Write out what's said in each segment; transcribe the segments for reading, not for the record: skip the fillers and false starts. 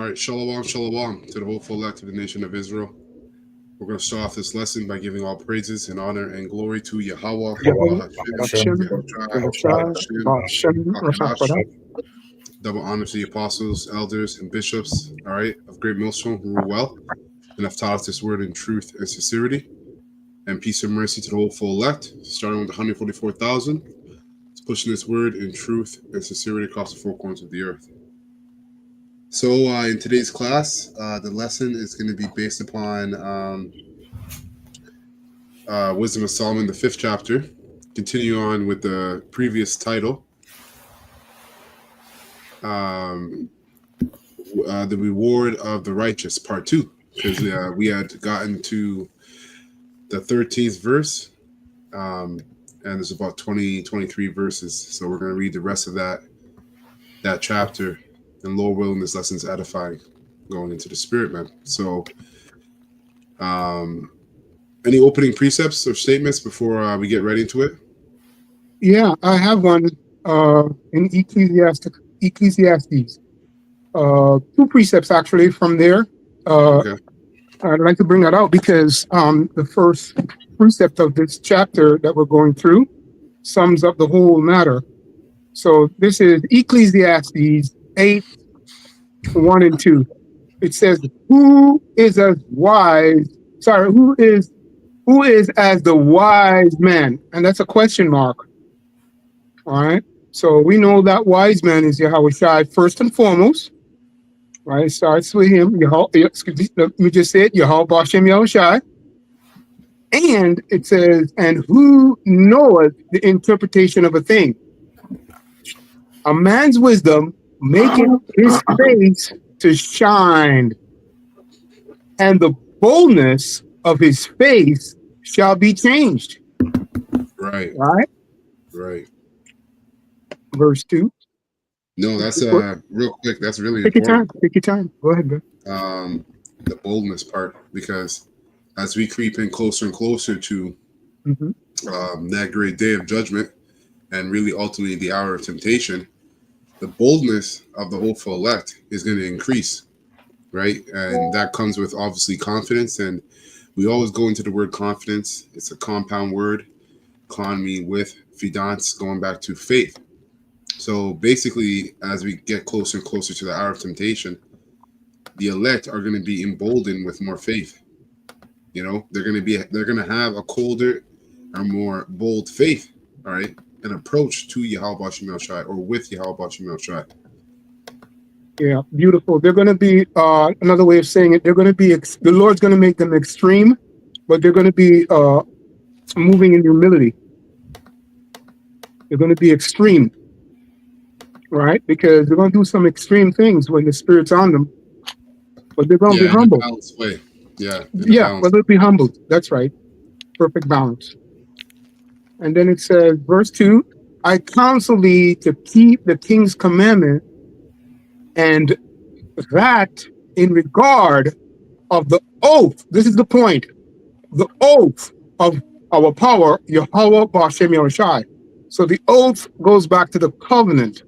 right, shalom, shalom to the whole full elect of the nation of Israel. We're going to start off this lesson by giving all praises and honor and glory to Yahweh, Yahweh, Bahashem, Hashem, Yahushua, Hashem, Hakadash. Double honor to the apostles, elders, and bishops, all right, of Great Millstone who rule well and have taught us this word in truth and sincerity. And peace and mercy to the whole full elect, starting with the 144,000. It's pushing this word in truth and sincerity across the four corners of the earth. So in today's class, the lesson is going to be based upon Wisdom of Solomon, the 5th chapter. Continue on with the previous title, the Reward of the Righteous, Part 2, because we had gotten to the 13th verse, and there's about 23 verses. So we're going to read the rest of that chapter. And Lord willing, this lesson is edifying, going into the spirit, man. So, any opening precepts or statements before we get ready into it? Yeah, I have one in Ecclesiastes. 2 precepts actually from there. Okay. I'd like to bring that out because the first precept of this chapter that we're going through sums up the whole matter. So this is Ecclesiastes 8:1 and 2. It says, who is as the wise man? And that's a question mark. All right. So we know that wise man is Yahushua first and foremost. Right. It starts with him. Let me just say it. Yahweh Bashem Yahushua. And it says, and who knoweth the interpretation of a thing? A man's wisdom making his face to shine, and the boldness of his face shall be changed. Right. Verse 2. No, that's real quick. That's really Take important. Take your time. Go ahead, bro. The boldness part, because as we creep in closer and closer to that great day of judgment, and really ultimately the hour of temptation, the boldness of the hopeful elect is going to increase, right? And that comes with obviously confidence. And we always go into the word confidence. It's a compound word, economy with fidance, going back to faith. So basically, as we get closer and closer to the hour of temptation, the elect are going to be emboldened with more faith. You know, they're going to have a colder or more bold faith, all right, an approach to Yahweh Bashem Shai, or with Yahweh Bashem Shai. Yeah, beautiful. They're going to be another way of saying it. They're going to be the Lord's going to make them extreme, but they're going to be moving in humility. They're going to be extreme, right? Because they're going to do some extreme things when the Spirit's on them, but they're going to be humble. In a balanced way. But they'll be humbled. That's right. Perfect balance. And then it says, verse 2, I counsel thee to keep the king's commandment, and that in regard of the oath. This is the point. The oath of our power, Yahweh Bashem Yahushai. So the oath goes back to the covenant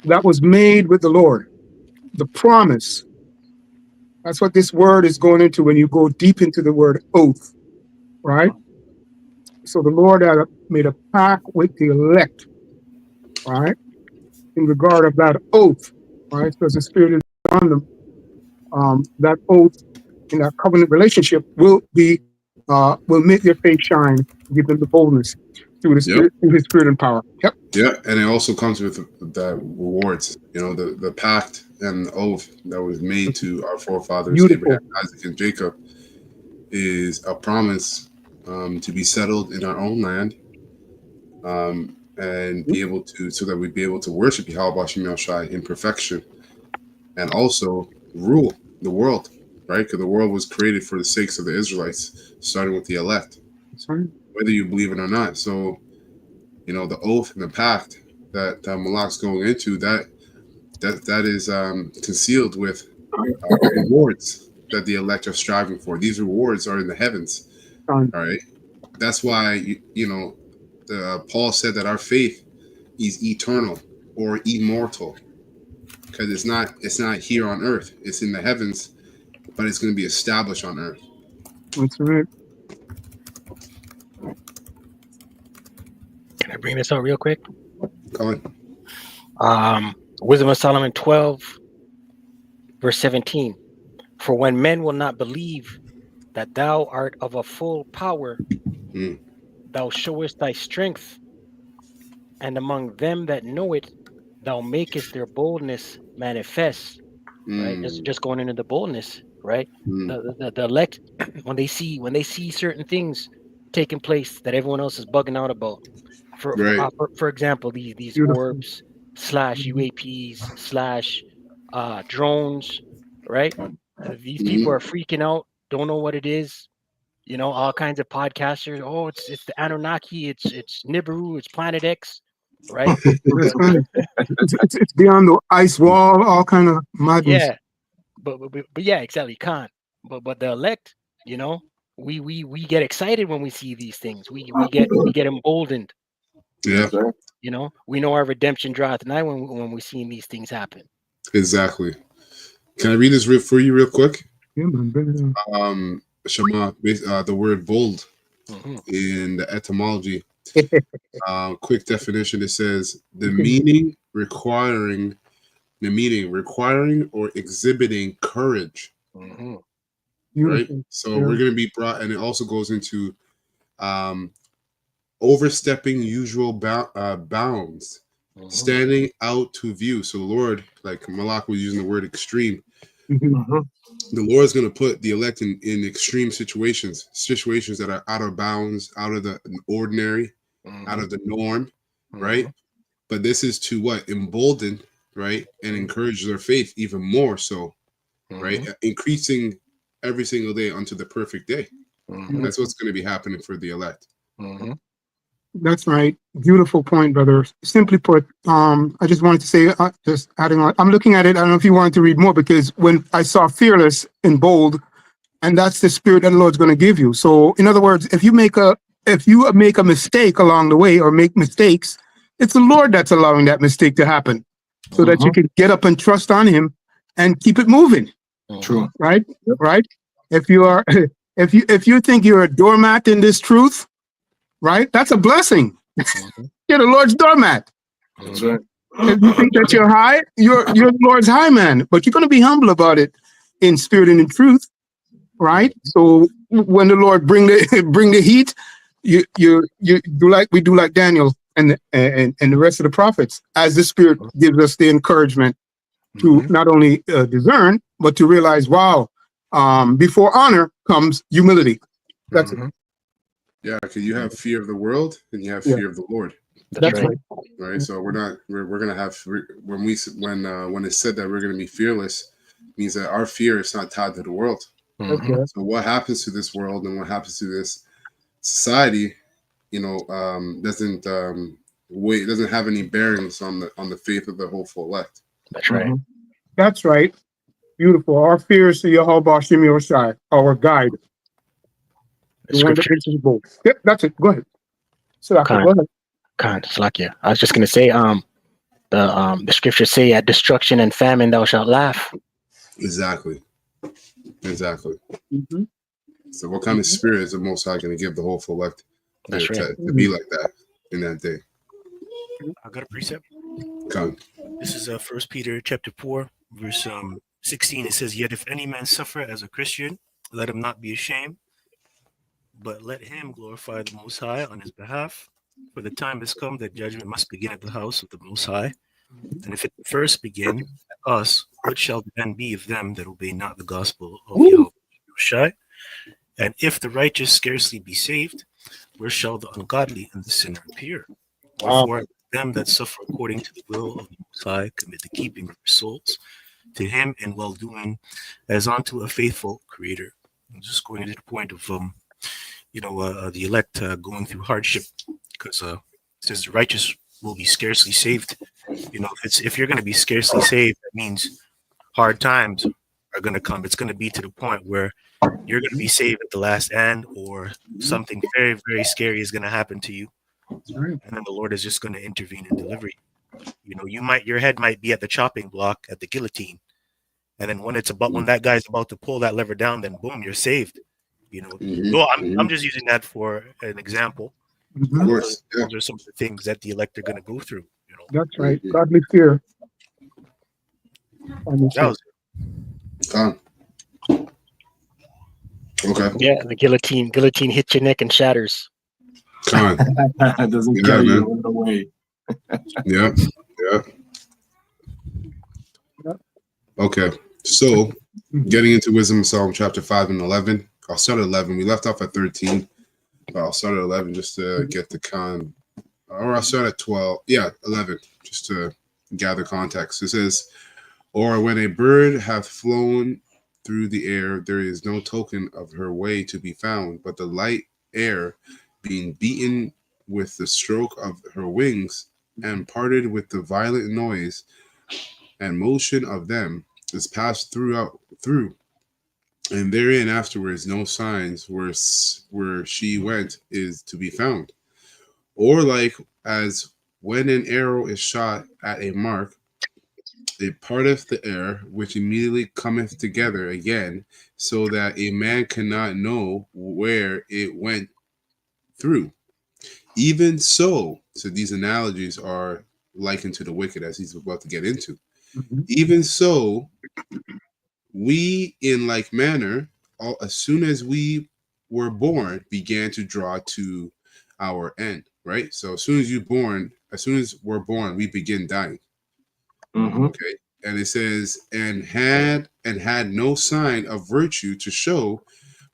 that was made with the Lord. The promise. That's what this word is going into when you go deep into the word oath, right? So the Lord had made a pact with the elect, right? In regard of that oath, right? Because the Spirit is on them. That oath in that covenant relationship will make their face shine, give them the boldness through the Spirit, through His Spirit and power. Yep. Yeah, and it also comes with the rewards. You know, the pact and the oath that was made to our forefathers, Abraham, Isaac, and Jacob, is a promise to be settled in our own land, and be able to, so that we'd be able to worship Yahweh Bashem Yahushai in perfection, and also rule the world, right? Because the world was created for the sakes of the Israelites, starting with the elect, whether you believe it or not. So, you know, the oath and the pact that Malak's going into, that is concealed with rewards that the elect are striving for. These rewards are in the heavens. All right. That's why, Paul said that our faith is eternal or immortal. because it's not here on earth. It's in the heavens, but it's going to be established on earth. That's right. Can I bring this out real quick? Go on. Wisdom of Solomon 12, verse 17. For when men will not believe that thou art of a full power, thou showest thy strength, and among them that know it, thou makest their boldness manifest. Right? Just going into the boldness, right? The elect, when they see certain things taking place that everyone else is bugging out about. For example, these Beautiful. orbs / UAPs / drones, right? These people are freaking out, don't know what it is. You know, all kinds of podcasters. Oh, it's the Anunnaki, it's Nibiru, it's Planet X, right? That's right. It's beyond the ice wall, all kind of madness. Yeah, but yeah, exactly, Khan. But the elect, you know, we get excited when we see these things. We get emboldened. Yeah, You know, we know our redemption draweth nigh when we're seeing these things happen. exactly. Can I read this for you real quick? Yeah, man, bring it on. Shema, the word bold in the etymology. Quick definition: it says the meaning requiring or exhibiting courage. Right. So we're going to be brought, and it also goes into overstepping usual bounds, standing out to view. So Lord, like Malak was using the word extreme. The Lord is going to put the elect in extreme situations that are out of bounds, out of the ordinary, out of the norm, right? But this is to what? Embolden, right? And encourage their faith even more so, right? Increasing every single day unto the perfect day. That's what's going to be happening for the elect. That's right. Beautiful point, brother. Simply put, I just wanted to say, just adding on, I'm looking at it. I don't know if you wanted to read more, because when I saw fearless in bold, and that's the spirit that the Lord's going to give you. So in other words, if you make a mistake along the way, or make mistakes, it's the Lord that's allowing that mistake to happen, so that you can get up and trust on him and keep it moving. True. Right? Right? If you are, if you think you're a doormat in this truth, right? That's a blessing. You're the Lord's doormat. That's right. If you think that you're high, you're the Lord's high man, but you're going to be humble about it in spirit and in truth, right? So when the Lord bring the heat, you do like Daniel and the rest of the prophets, as the Spirit gives us the encouragement to not only discern, but to realize, wow, before honor comes humility. That's it. Yeah, because you have fear of the world and you have fear of the Lord. That's right. Right. So we're gonna have, when it's said that we're gonna be fearless, means that our fear is not tied to the world. So what happens to this world and what happens to this society, doesn't have any bearings on the faith of the hopeful elect. That's right. That's right. Beautiful. Our fear is to Yahweh Shem Yoshai, our guide. The one that makes us bold. Yep, that's it. Go ahead. So go ahead. Slakia. I was just gonna say, the scriptures say, at destruction and famine thou shalt laugh. Exactly. So what kind of spirit is the Most High going to give the hopeful elect to be like that in that day? I got a precept. Come. This is 1 Peter chapter 4, verse 16. It says, "Yet if any man suffer as a Christian, let him not be ashamed, but let him glorify the Most High on his behalf. For the time has come that judgment must begin at the house of the Most High. And if it first begin at us, what shall then be of them that obey not the gospel of Yahweh? And if the righteous scarcely be saved, where shall the ungodly and the sinner appear? Wherefore, them that suffer according to the will of the Most High commit the keeping of their souls to him in well-doing, as unto a faithful Creator." I'm just going to the point of the elect going through hardship, because it says the righteous will be scarcely saved. If you're going to be scarcely saved, that means hard times are going to come. It's going to be to the point where you're going to be saved at the last end, or something very, very scary is going to happen to you, and then the Lord is just going to intervene and deliver you. Your head might be at the chopping block at the guillotine, and then when that guy's about to pull that lever down, then boom, you're saved. So I'm just using that for an example. Of course, yeah. Those are some of the things that the elect are going to go through. That's right. Godly fear. That was okay. Yeah, the guillotine hits your neck and shatters. It doesn't carry you all the way. Yeah. Okay. So, getting into Wisdom of Solomon, chapter 5 and 11. I'll start at 11. We left off at 13, but I'll start at 11 just to get the or I'll start at 12. Yeah, 11, just to gather context. It says, or when a bird hath flown through the air, there is no token of her way to be found, but the light air being beaten with the stroke of her wings and parted with the violent noise and motion of them is passed through, and therein afterwards no signs where she went is to be found. Or like as when an arrow is shot at a mark, it parteth the air, which immediately cometh together again, so that a man cannot know where it went through. Even so these analogies are likened to the wicked, as he's about to get into. Even so, we in like manner, as soon as we were born, began to draw to our end, right? So as soon as we're born, we begin dying. Okay. And it says, and had no sign of virtue to show,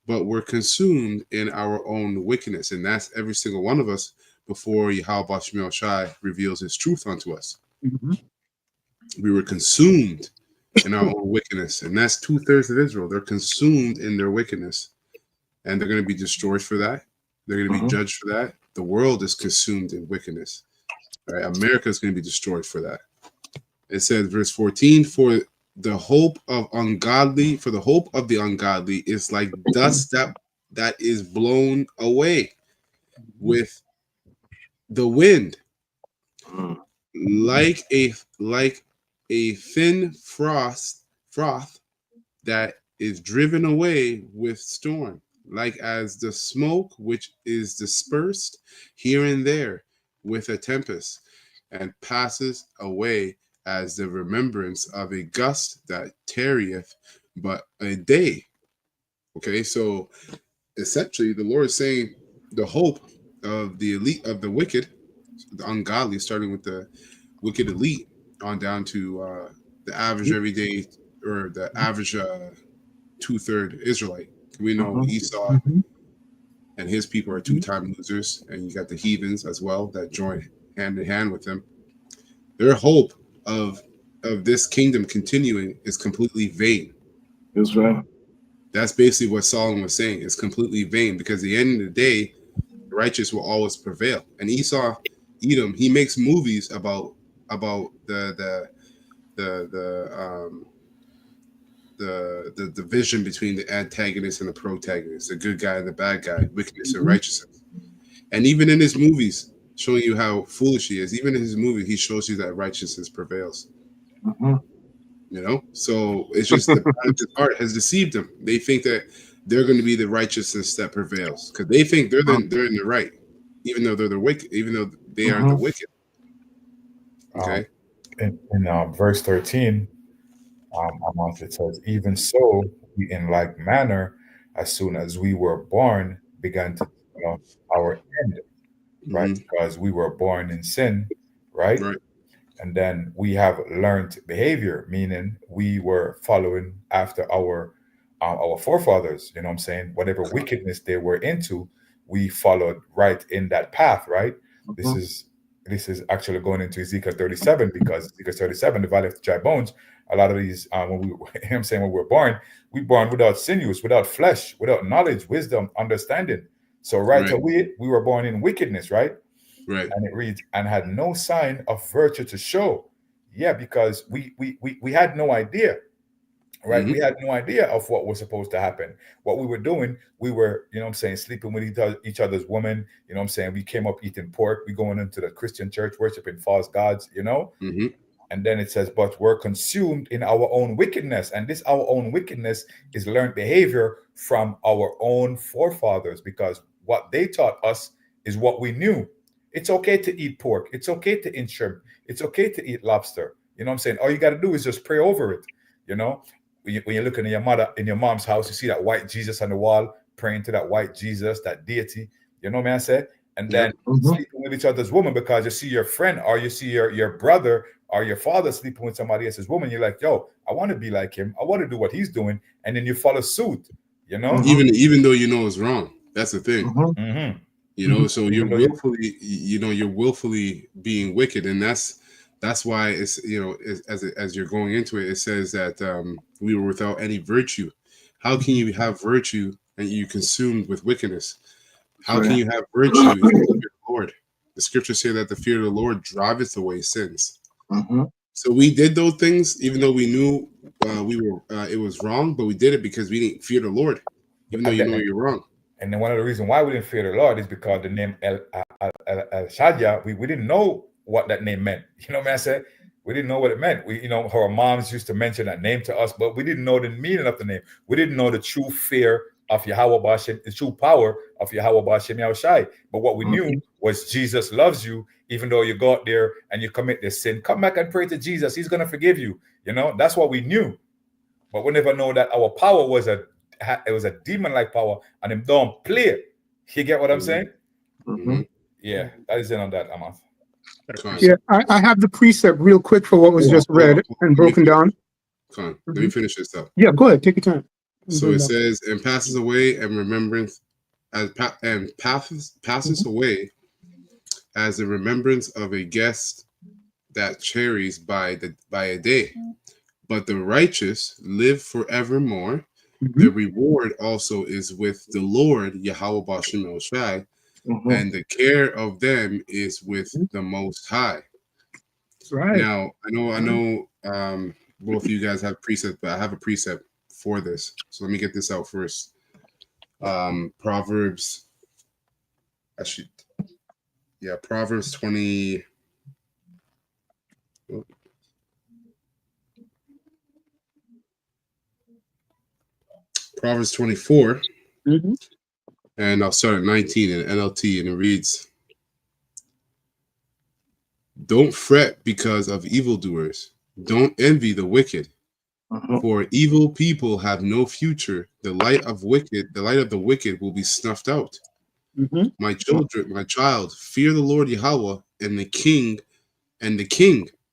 but were consumed in our own wickedness. And that's every single one of us before Yahweh Shemel Shai reveals his truth unto us. We were consumed in our own wickedness. And that's 2/3 of Israel. They're consumed in their wickedness. And they're going to be destroyed for that. They're going to be judged for that. The world is consumed in wickedness. Right? America is going to be destroyed for that. It says, verse 14, for the hope of the ungodly is like dust that is blown away with the wind, like a thin froth that is driven away with storm, like as the smoke which is dispersed here and there with a tempest, and passes away as the remembrance of a gust that tarrieth but a day. Okay, so essentially the Lord is saying the hope of the elite of the wicked, the ungodly, starting with the wicked elite on down to the average everyday, or the average 2/3 Israelite. We know Esau and his people are 2-time losers, and you got the heathens as well that join hand in hand with them. Their hope of this kingdom continuing is completely vain. That's right. That's basically what Solomon was saying. It's completely vain, because at the end of the day, the righteous will always prevail. And Esau, Edom, he makes movies about the division between the antagonist and the protagonist, the good guy and the bad guy, wickedness and righteousness. And even in his movies, showing you how foolish he is, even in his movie, he shows you that righteousness prevails. So it's just the part has deceived them. They think that they're going to be the righteousness that prevails, because they think they're in the right, even though they're the wicked, even though they are the wicked. Okay. In verse 13, it says, even so, we in like manner, as soon as we were born, began to our end, right? Because we were born in sin, right? And then we have learned behavior, meaning we were following after our forefathers. You know what I'm saying? Whatever wickedness they were into, we followed right in that path, right? This is actually going into Ezekiel 37, because Ezekiel 37, the valley of the dry bones. A lot of these, when we were born, we born without sinews, without flesh, without knowledge, wisdom, understanding. So away, we were born in wickedness, right? Right. And it reads, and had no sign of virtue to show. Yeah, because we had no idea. right? We had no idea of what was supposed to happen. What we were doing, we were, you know what I'm saying, sleeping with each other's women. You know what I'm saying? We came up eating pork. We going into the Christian church, worshiping false gods, you know? And then it says, but we're consumed in our own wickedness. And this our own wickedness is learned behavior from our own forefathers, because what they taught us is what we knew. It's okay to eat pork. It's okay to eat shrimp. It's okay to eat lobster. You know what I'm saying? All you got to do is just pray over it. You know, when you're looking in your mom's house, you see that white Jesus on the wall, praying to that white Jesus, that deity. You know what I said? And then sleeping with each other's woman because you see your friend or you see your brother or your father sleeping with somebody else's woman. You're like, yo, I want to be like him. I want to do what he's doing. And then you follow suit, you know? Even though you know it's wrong. That's the thing. You know, so you're willfully being wicked. And that's why it's, you know, as you're going into it, it says that we were without any virtue. How can you have virtue and you consumed with wickedness? How can you have virtue if you fear the Lord? The scriptures say that the fear of the Lord driveth away sins. So we did those things, even though we knew it was wrong, but we did it because we didn't fear the Lord, even though you know you're wrong. And then one of the reasons why we didn't fear the Lord is because the name El Shaddai, we didn't know what that name meant. You know what I said? We didn't know what it meant. We, you know, our moms used to mention that name to us, but we didn't know the meaning of the name. We didn't know the true fear of Yahweh Bashem, the true power of Yahweh Bashem Yahushai. But what we knew was Jesus loves you, even though you go out there and you commit this sin. Come back and pray to Jesus. He's going to forgive you. You know, that's what we knew. But we never know that our power was a demon-like power, and him don't play it. You get what I'm saying? Yeah, that is it on that, Amath. Yeah, I have the precept real quick for what was just read and broken down. Let me finish this up. Yeah, go ahead. Take your time. So it says, and passes away and remembrance passes away as the remembrance of a guest that cherished by a day. But the righteous live forevermore. The reward also is with the Lord, Yahweh Bashem El Shai, and the care of them is with the Most High. Right. Now, I know both of you guys have precepts, but I have a precept for this. So let me get this out first. Proverbs 20. Proverbs 24, and I'll start at 19 in NLT, and it reads, don't fret because of evildoers. Don't envy the wicked, for evil people have no future. The light of the wicked will be snuffed out. My child, fear the Lord Yahweh and the king,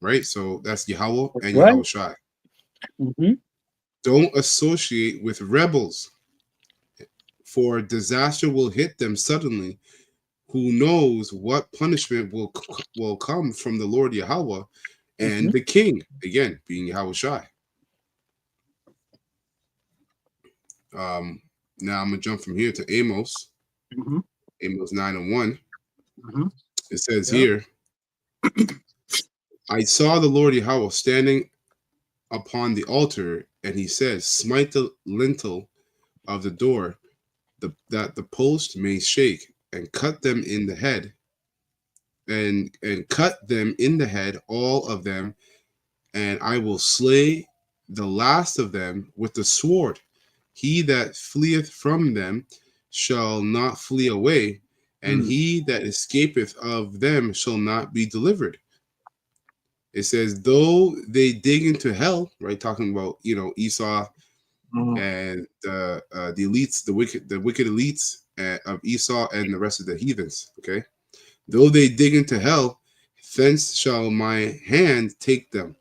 right? So that's Yahweh and Yahweh Shai. Don't associate with rebels, for disaster will hit them suddenly. Who knows what punishment will come from the Lord Yahweh and the king, again, being Yahweh Shai. Now I'm going to jump from here to Amos. Amos 9:1. It says here, I saw the Lord Yahweh standing upon the altar, and he said, smite the lintel of the door, that the post may shake, and cut them in the head, and cut them in the head, all of them, and I will slay the last of them with the sword. He that fleeth from them shall not flee away, and he that escapeth of them shall not be delivered. It says, though they dig into hell, right? Talking about, you know, Esau and the elites, the wicked elites of Esau and the rest of the heathens. Okay, though they dig into hell, thence shall my hand take them.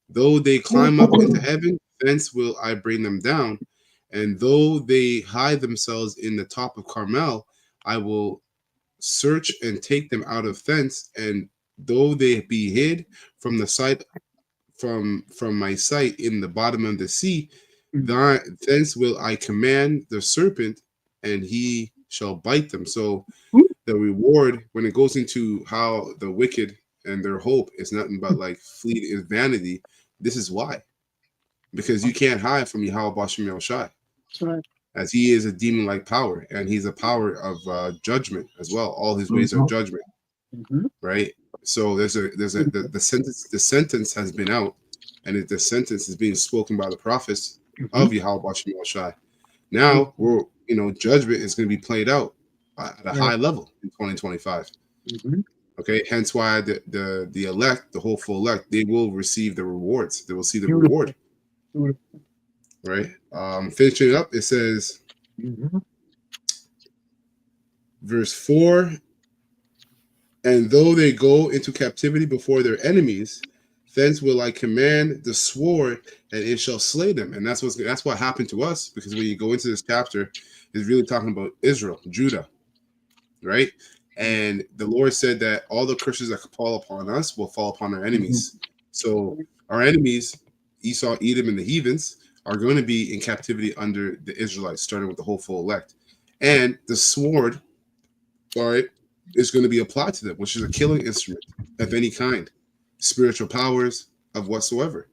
Though they climb up into heaven, thence will I bring them down. And though they hide themselves in the top of Carmel, I will search and take them out of thence. And though they be hid from the sight, from my sight in the bottom of the sea, thence will I command the serpent, and he shall bite them. So the reward, when it goes into how the wicked and their hope is nothing but like fleet is vanity, this is why. because you can't hide from Yahweh Bashem Yahushai, That's right. as he is a demon-like power, and he's a power of judgment as well. All his ways are judgment, right? So the sentence has been out, and the sentence is being spoken by the prophets of Yahweh Bashem Yahushai. Now judgment is going to be played out at a high level in 2025. Okay, hence why the elect, the hopeful elect, they will receive the rewards. They will see the reward. Right. Finishing up, it says, verse 4, and though they go into captivity before their enemies, thence will I command the sword, and it shall slay them. And that's what happened to us, because when you go into this chapter, it's really talking about Israel, Judah, right? And the Lord said that all the curses that fall upon us will fall upon our enemies. So our enemies, Esau, Edom, and the heathens, are going to be in captivity under the Israelites, starting with the hopeful elect. And the sword, all right, is going to be applied to them, which is a killing instrument of any kind, spiritual powers of whatsoever.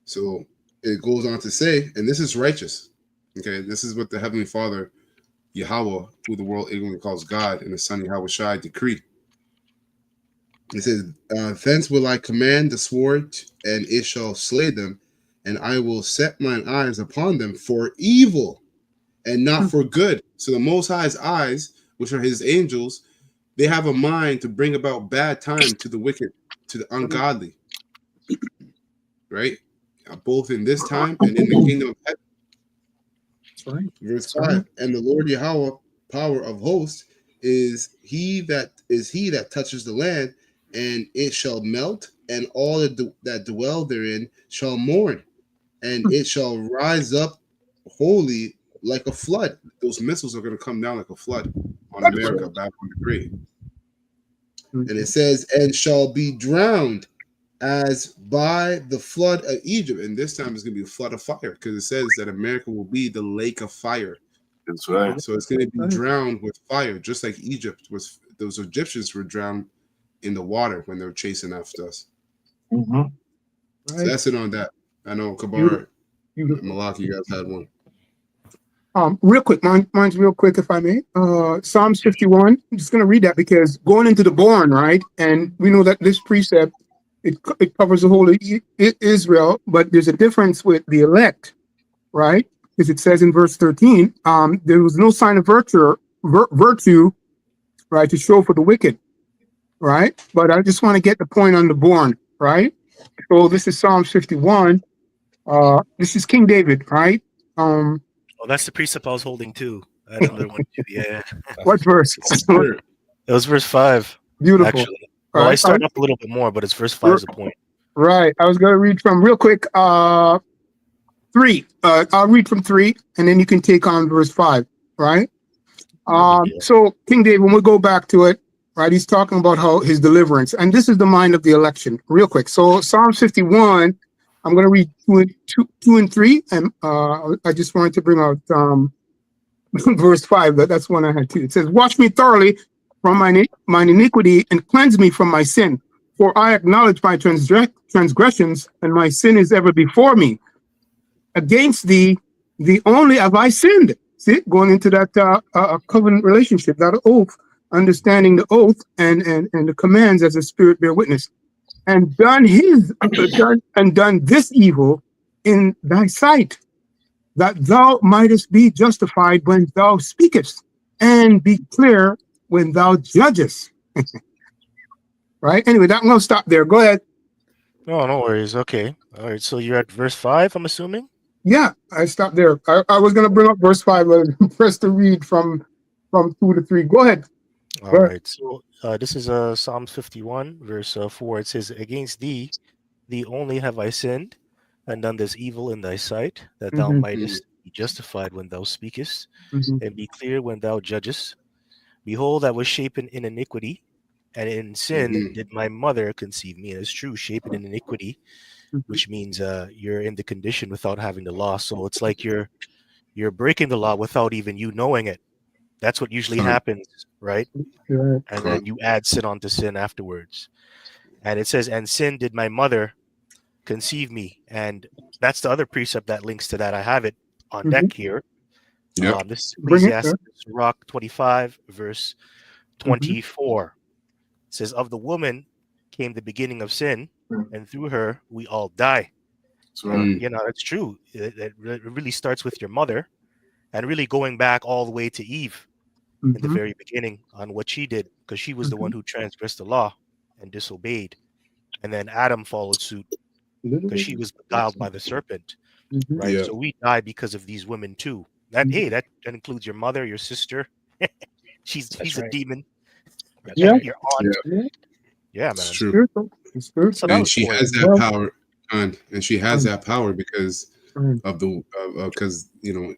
So it goes on to say, and this is righteous. Okay, this is what the Heavenly Father, Yahweh, who the world ignorantly calls God, and the Son Yahweh Shai decree. It says, thence will I command the sword, and it shall slay them, and I will set mine eyes upon them for evil and not for good. So the Most High's eyes, which are his angels, they have a mind to bring about bad time to the wicked, to the ungodly, right? Both in this time and in the kingdom of heaven. That's right. Verse 5, and the Lord Yahweh, power of hosts, is he that touches the land, and it shall melt, and all that dwell therein shall mourn, and it shall rise up wholly like a flood. Those missiles are going to come down like a flood on America, Babylon the Great. And it says, and shall be drowned as by the flood of Egypt. And this time it's going to be a flood of fire, because it says that America will be the lake of fire. That's right. So it's going to be drowned with fire, just like Egypt was. Those Egyptians were drowned in the water when they were chasing after us. So that's it on that. I know Kabar, Malak, you guys had one. Real quick, mine's real quick, if I may. Psalms 51. I'm just going to read that because going into the born, right? And we know that this precept, it covers the whole of Israel, but there's a difference with the elect, right? Because it says in verse 13, there was no sign of virtue, right, to show for the wicked, right? But I just want to get the point on the born, right? So this is Psalms 51. This is King David, right? Oh, that's the precept I was holding too. I had another one too. Yeah. What verse? It was verse 5. Beautiful. Actually. Well, I started up a little bit more, but it's verse 5 is the point. Right. I was going to read from real quick 3. I'll read from 3, and then you can take on verse 5, right? So King David, when we go back to it, right, he's talking about how his deliverance, and this is the mind of the election, real quick. So Psalm 51, I'm going to read 2 and 3, and I just wanted to bring out verse 5. That's one I had too. It says, "Wash me thoroughly from mine iniquity, and cleanse me from my sin. For I acknowledge my transgressions, and my sin is ever before me. Against thee, the only have I sinned." See, going into that covenant relationship, that oath, understanding the oath and the commands as the Spirit bear witness, and done this evil in thy sight, that thou mightest be justified when thou speakest, and be clear when thou judgest. Right? Anyway, I'm going to stop there. Go ahead. No worries. Okay. All right. So you're at verse 5, I'm assuming? Yeah, I stopped there. I was going to bring up verse 5, but press to read from 2 to 3. Go ahead. All right. So this is Psalms 51, verse 4. It says, "Against thee only have I sinned, and done this evil in thy sight, that thou mightest be justified when thou speakest, and be clear when thou judgest. Behold, I was shapen in iniquity, and in sin did my mother conceive me." And it's true, shapen in iniquity, which means you're in the condition without having the law. So it's like you're breaking the law without even you knowing it. That's what usually happens, right? Yeah. And then you add sin onto sin afterwards. And it says, "And sin did my mother conceive me. And that's the other precept that links to that. I have it on deck here. Yep. This is Bring it, Ecclesiastes, Rock 25, verse Mhm. 24. It says, of the woman came the beginning of sin, and through her we all die. That's right. You know, it's true. It really starts with your mother, and really going back all the way to Eve in the Mhm. very beginning on what she did, because she was the one who transgressed the law and disobeyed. And then Adam followed suit because she was beguiled by the serpent, Mhm. right? Yeah. So we die because of these women too. That hey, that includes your mother, your sister. She's a right. demon. That's Yeah. right. Your aunt. Yeah. Yeah, It's man. true. Spiritual. It's So that spiritual. And was she for has you. that Well, power, and she has that power because of the because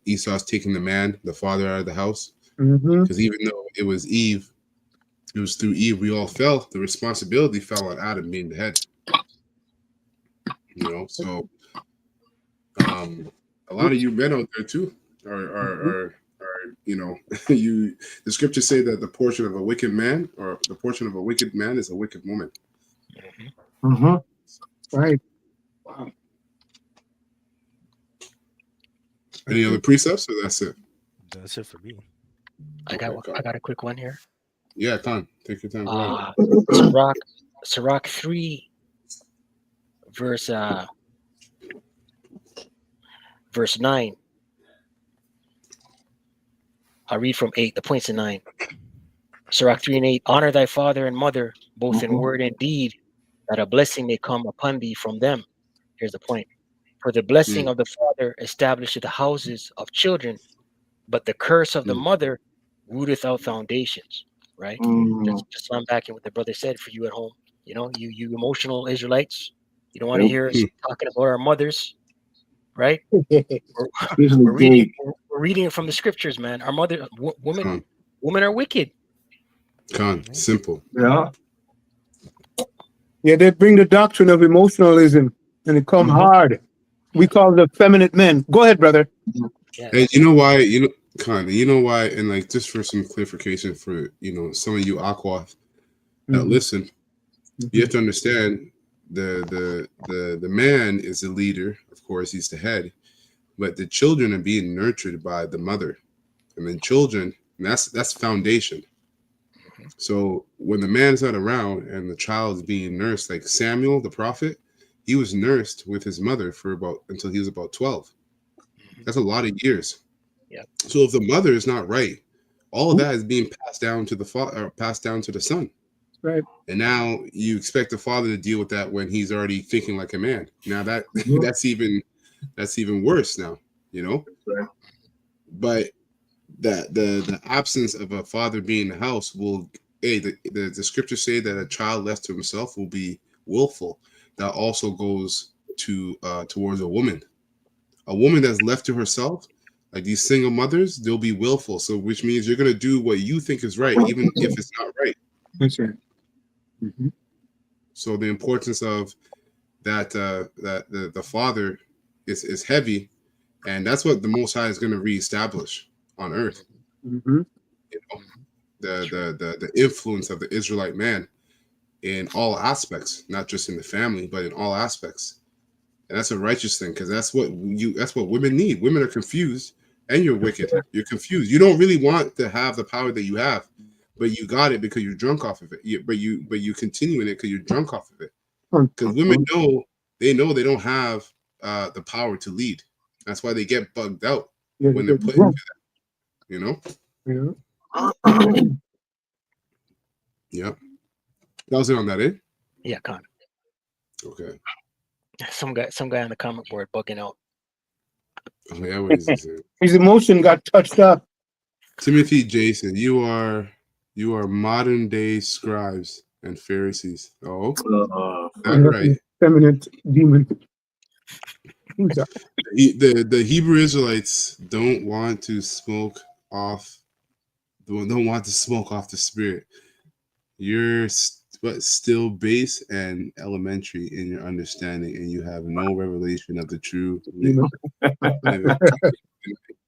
Esau's taking the man, the father, out of the house. Mhm. Because even though it was Eve, it was through Eve we all fell. The responsibility fell on Adam being the head. So a lot of you men out there too are you. The scriptures say that the portion of a wicked man is a wicked woman. Mhm. Right. Wow. Any other precepts, or that's it? That's it for me. I got a quick one here. Yeah, Con, take your time. Go ahead. Sirach 3, verse 9. I'll read from 8, the points in 9. Sirach 3 and 8. Honor thy father and mother, both in word and deed, that a blessing may come upon thee from them. Here's the point. For the blessing of the father establisheth the houses of children, but the curse of the mother rooteth out foundations. Right? Just unpacking what the brother said for you at home. You emotional Israelites, you don't want to hear us talking about our mothers, right? We're reading it from the scriptures, man. Our women are wicked. Simple. Yeah. Yeah, they bring the doctrine of emotionalism and it come hard. We call the feminine men. Go ahead, brother. Yeah, Hey, you know why? You know why? And like, just for some clarification for some of you Aqua that listen, you have to understand the man is the leader. Of course, he's the head, but the children are being nurtured by the mother, and then children. And that's foundation. So when the man's not around and the child is being nursed, like Samuel the prophet, he was nursed with his mother until he was about 12. That's a lot of years. Yep. So if the mother is not right, all of that is being passed down to the father, passed down to the son. Right. And now you expect the father to deal with that when he's already thinking like a man. Now that's even worse now, Right. But that the absence of a father being in the house will the scriptures say that a child left to himself will be willful. That also goes to towards a woman that's left to herself, like these single mothers, they'll be willful. So which means you're going to do what you think is right even if it's not right. That's right. So the importance of that the father is heavy, and that's what the Most High is going to reestablish on earth. The influence of the Israelite man in all aspects, not just in the family, but in all aspects. And that's a righteous thing, because that's what women need. Women are confused, and you're wicked. You're confused. You don't really want to have the power that you have, but you got it because you're drunk off of it. But you continue in it because you're drunk off of it. Because women they don't have the power to lead. That's why they get bugged out when they're put into that. Yeah. Yep. That was it on that, eh? Yeah, Con. Okay. Some guy on the comment board bugging out. Oh, yeah, what is this? His emotion got touched up. Timothy Jason, you are modern day scribes and Pharisees. Oh, that's right. Feminine demon. Who's that? The Hebrew Israelites don't want to smoke off the spirit. You're still base and elementary in your understanding, and you have no revelation of the true living.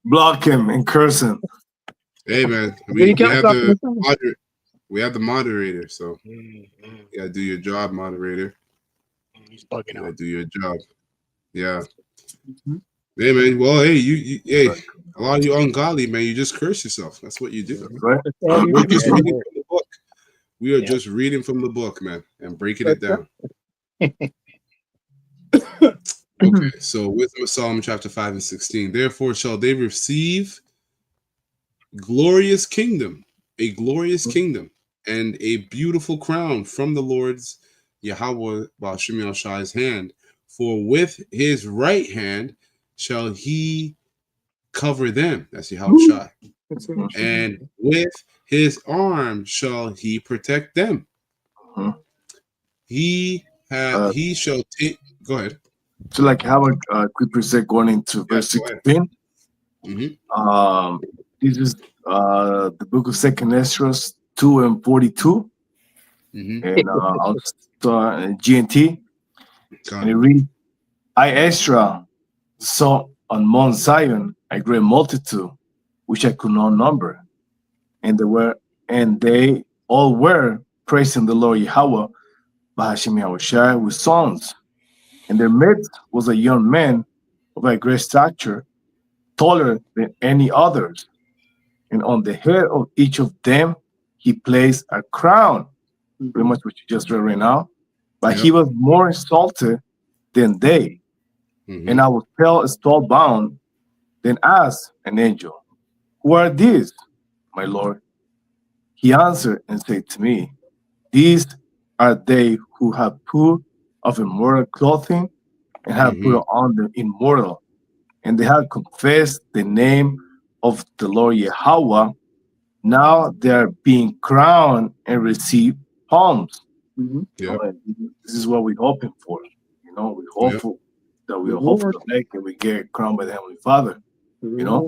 Block him and curse him. Hey man, we have the moderator, so you gotta do your job, moderator. He's bugging Yeah, out. do your job. Yeah. Mhm. Hey man, well, hey, hey, a lot of you ungodly, man, you just curse yourself. That's what you do. Right? That's all you We're do. just Yeah. reading from the book. We are Yeah. just reading from the book, man, and breaking it That's down. Okay, so Wisdom of Solomon, chapter 5 and 16. Therefore shall they receive glorious kingdom, a glorious kingdom, and a beautiful crown from the Lord's Yahweh Ba'ashim Yahshai's hand. For with his right hand shall he cover them. That's Yahweh Shai. That's it. And with his arm shall he protect them. Mhm. He shall take. Go ahead. So, like, have a quick preset going into verse go ahead. 16. Mm-hmm. This is the book of Second Ezra 2 and 42, Mm-hmm. and I'll start GNT, and it reads, I Ezra saw on Mount Zion a great multitude, which I could not number, and they all were praising the Lord Yahweh, Bahashim Yahushai, with songs. In their midst was a young man of a great stature, taller than any others, and on the head of each of them he placed a crown, pretty much what you just read right now. But he was more exalted than they. And I was spellbound, then asked an angel, who are these, my Lord? He answered and said to me, these are they who have put of immortal clothing and have put on the immortal, and they have confessed the name of the Lord Yahweh. Now they are being crowned and receive palms. Yeah. This is what we're hoping for. You know, we hope for, that we hope for the neck and we get crowned by the Heavenly Father. You know,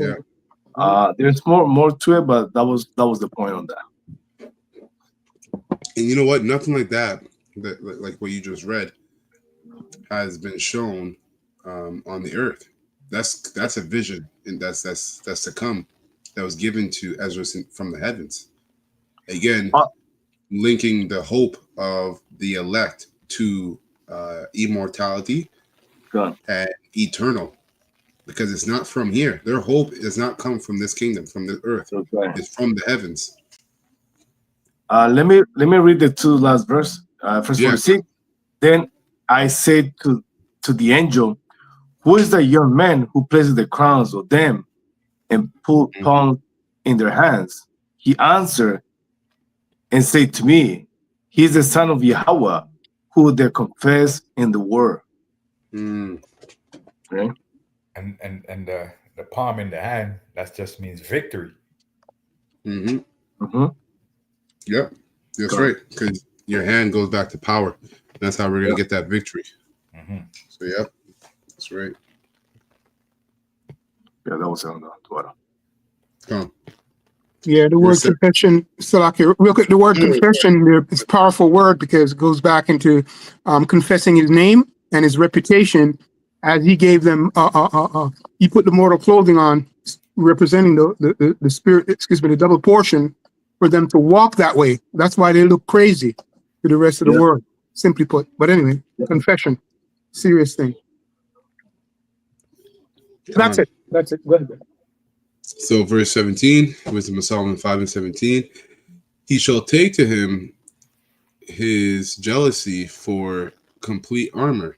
there's more to it, but that was the point on that. And you know what? Nothing like that like what you just read, has been shown on the earth. That's a vision, and that's to come. That was given to Ezra from the heavens. Again, linking the hope of the elect to immortality and eternal, because it's not from here. Their hope does not come from this kingdom, from the earth. It's from the heavens. Let me read the two last verse. Verse 46. Then I said to the angel, who is the young man who places the crowns of them and put palms in their hands? He answered and said to me, he is the son of Yahweh, who they confess in the word. Okay? And the palm in the hand, that just means victory. Yep, that's right. Because your hand goes back to power. That's how we're gonna get that victory. So yeah, that's right. Yeah, that was on the Twitter. Yeah, the word confession, Salaki, real quick, the word confession is a powerful word because it goes back into confessing his name and his reputation as he gave them, he put the mortal clothing on, representing the spirit, the double portion for them to walk that way. That's why they look crazy to the rest of the world, simply put. But anyway, confession, serious thing. That's it. That's it. Go ahead. So verse 17, Wisdom of Solomon 5 and 17, he shall take to him his jealousy for complete armor,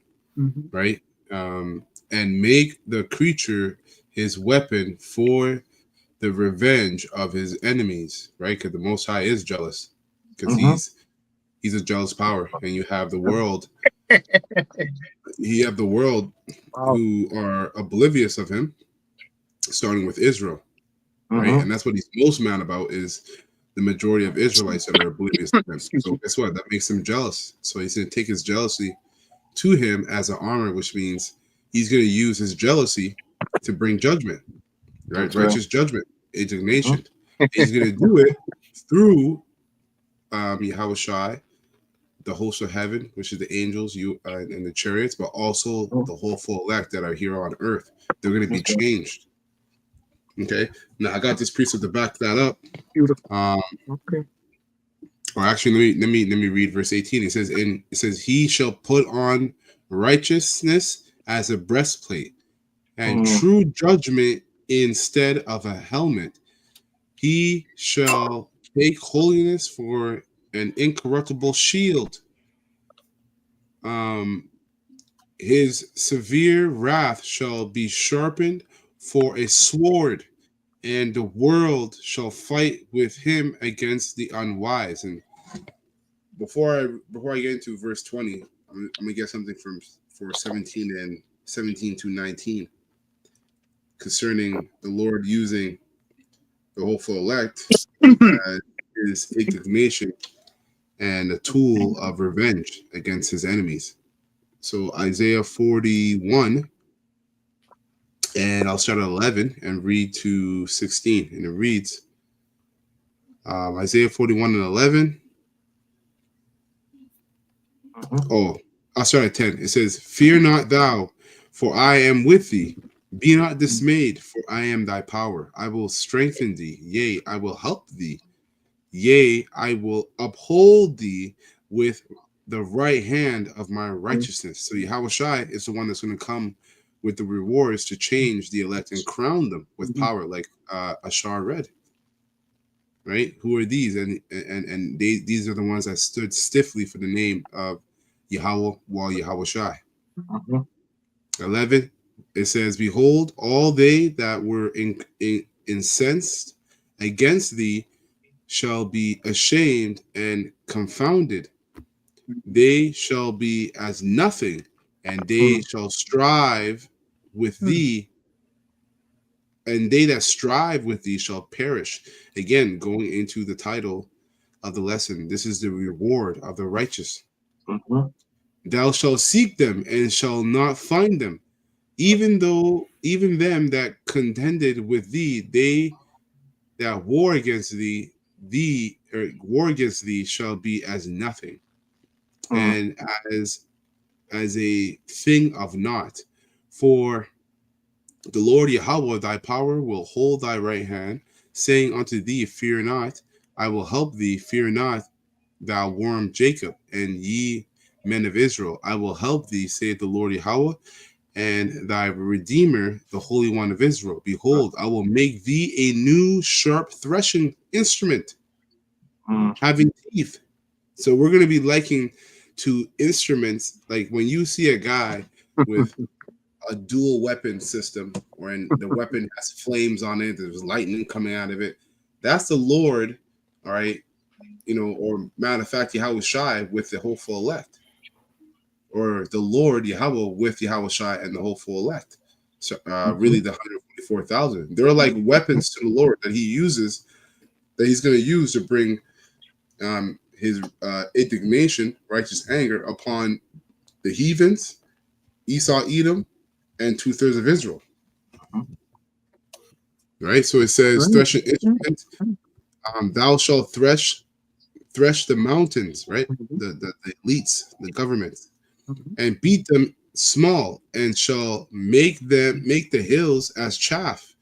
right? And make the creature his weapon for the revenge of his enemies, right? Because the Most High is jealous, because he's a jealous power, and you have the world. Who are oblivious of him, starting with Israel, right? And that's what he's most mad about, is the majority of Israelites that are oblivious of him. So guess what? That makes him jealous. So he's going to take his jealousy to him as an armor, which means he's going to use his jealousy to bring judgment, right? Righteous judgment, indignation. He's going to do it through Yahweh Shai, the host of heaven, which is the angels, and the chariots, but also the whole full elect that are here on earth. They're going to be changed. Okay. Now I got this precept to back that up. Beautiful. Well, actually, let me read verse 18. It says, he shall put on righteousness as a breastplate, and Mm. true judgment instead of a helmet. He shall take holiness for an incorruptible shield. His severe wrath shall be sharpened for a sword, and the world shall fight with him against the unwise. And before I get into verse 20, I'm gonna get something for 17 to 19 concerning the Lord using the hopeful elect as his indignation and a tool of revenge against his enemies. So Isaiah 41, and I'll start at 11 and read to 16. And it reads, Isaiah 41 and 11. Oh, I'll start at 10. It says, Fear not thou, for I am with thee. Be not dismayed, for I am thy power. I will strengthen thee. Yea, I will help thee. Yea, I will uphold thee with the right hand of my righteousness. So Yahweh Shai is the one that's going to come with the rewards to change the elect and crown them with power, like Ashar read. Right? Who are these? And these are the ones that stood stiffly for the name of Yahweh while Yahweh Shai. 11, it says, Behold, all they that were incensed against thee shall be ashamed and confounded. They shall be as nothing, and they shall strive with thee, and they that strive with thee shall perish. Again, going into the title of the lesson, this is the reward of the righteous. Thou shalt seek them and shall not find them, even them that contended with thee, they that war against thee shall be as nothing, and as a thing of naught. For the Lord Yahweh thy power will hold thy right hand, saying unto thee, Fear not, I will help thee. Fear not, thou worm Jacob, and ye men of Israel, I will help thee, saith the Lord Yahweh, and thy Redeemer, the Holy One of Israel. Behold, I will make thee a new sharp threshing instrument, having teeth. So we're going to be liking to instruments, like when you see a guy with a dual weapon system, when the weapon has flames on it, there's lightning coming out of it. That's the Lord, all right, or matter of fact, Yahweh Shai with the hopeful elect, or the Lord Yahweh with Yahweh Shai and the hopeful elect. So really the 144,000. They're like weapons to the Lord that he uses, that he's going to use to bring his indignation, righteous anger upon the heathens, Esau, Edom, and 2/3 of Israel. Right? So it says, thresh an instrument, thou shalt thresh the mountains, right? The elites, the governments, and beat them small, and shall make the hills as chaff.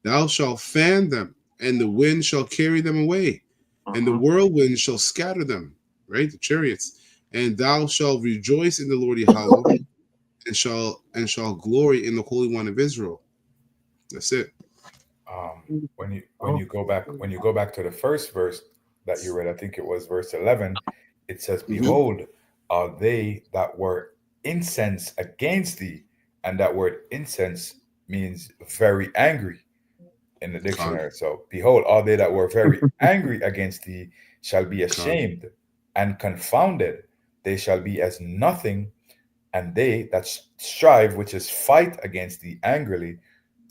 Thou shalt fan them, and the wind shall carry them away, and the whirlwind shall scatter them, right? The chariots. And thou shalt rejoice in the Lord Yahweh, and shall glory in the Holy One of Israel. That's it. When you go back to the first verse that you read, I think it was verse 11. It says, "Behold, are they that were incensed against thee," and that word "incense" means very angry in the dictionary. So, behold, all they that were very angry against thee shall be ashamed and confounded. They shall be as nothing, and they that strive, which is fight against thee angrily,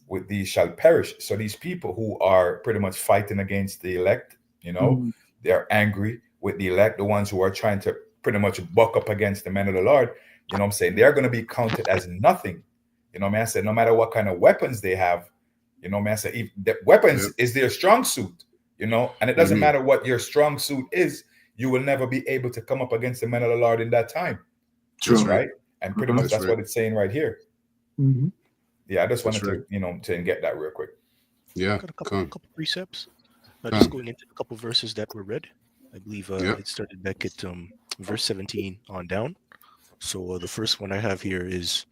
with these shall perish. So these people who are pretty much fighting against the elect, they're angry with the elect, the ones who are trying to pretty much buck up against the men of the Lord, you know what I'm saying? They're going to be counted as nothing. You know what I said? No matter what kind of weapons they have, you know what I said? If the weapons is their strong suit, and it doesn't matter what your strong suit is, you will never be able to come up against the men of the Lord in that time. True. Right? And pretty much that's what it's saying right here. Yeah, I just wanted to get that real quick. Yeah, got a couple precepts. Just going into a couple verses that were read. I believe it started back at verse 17 on down. So the first one I have here is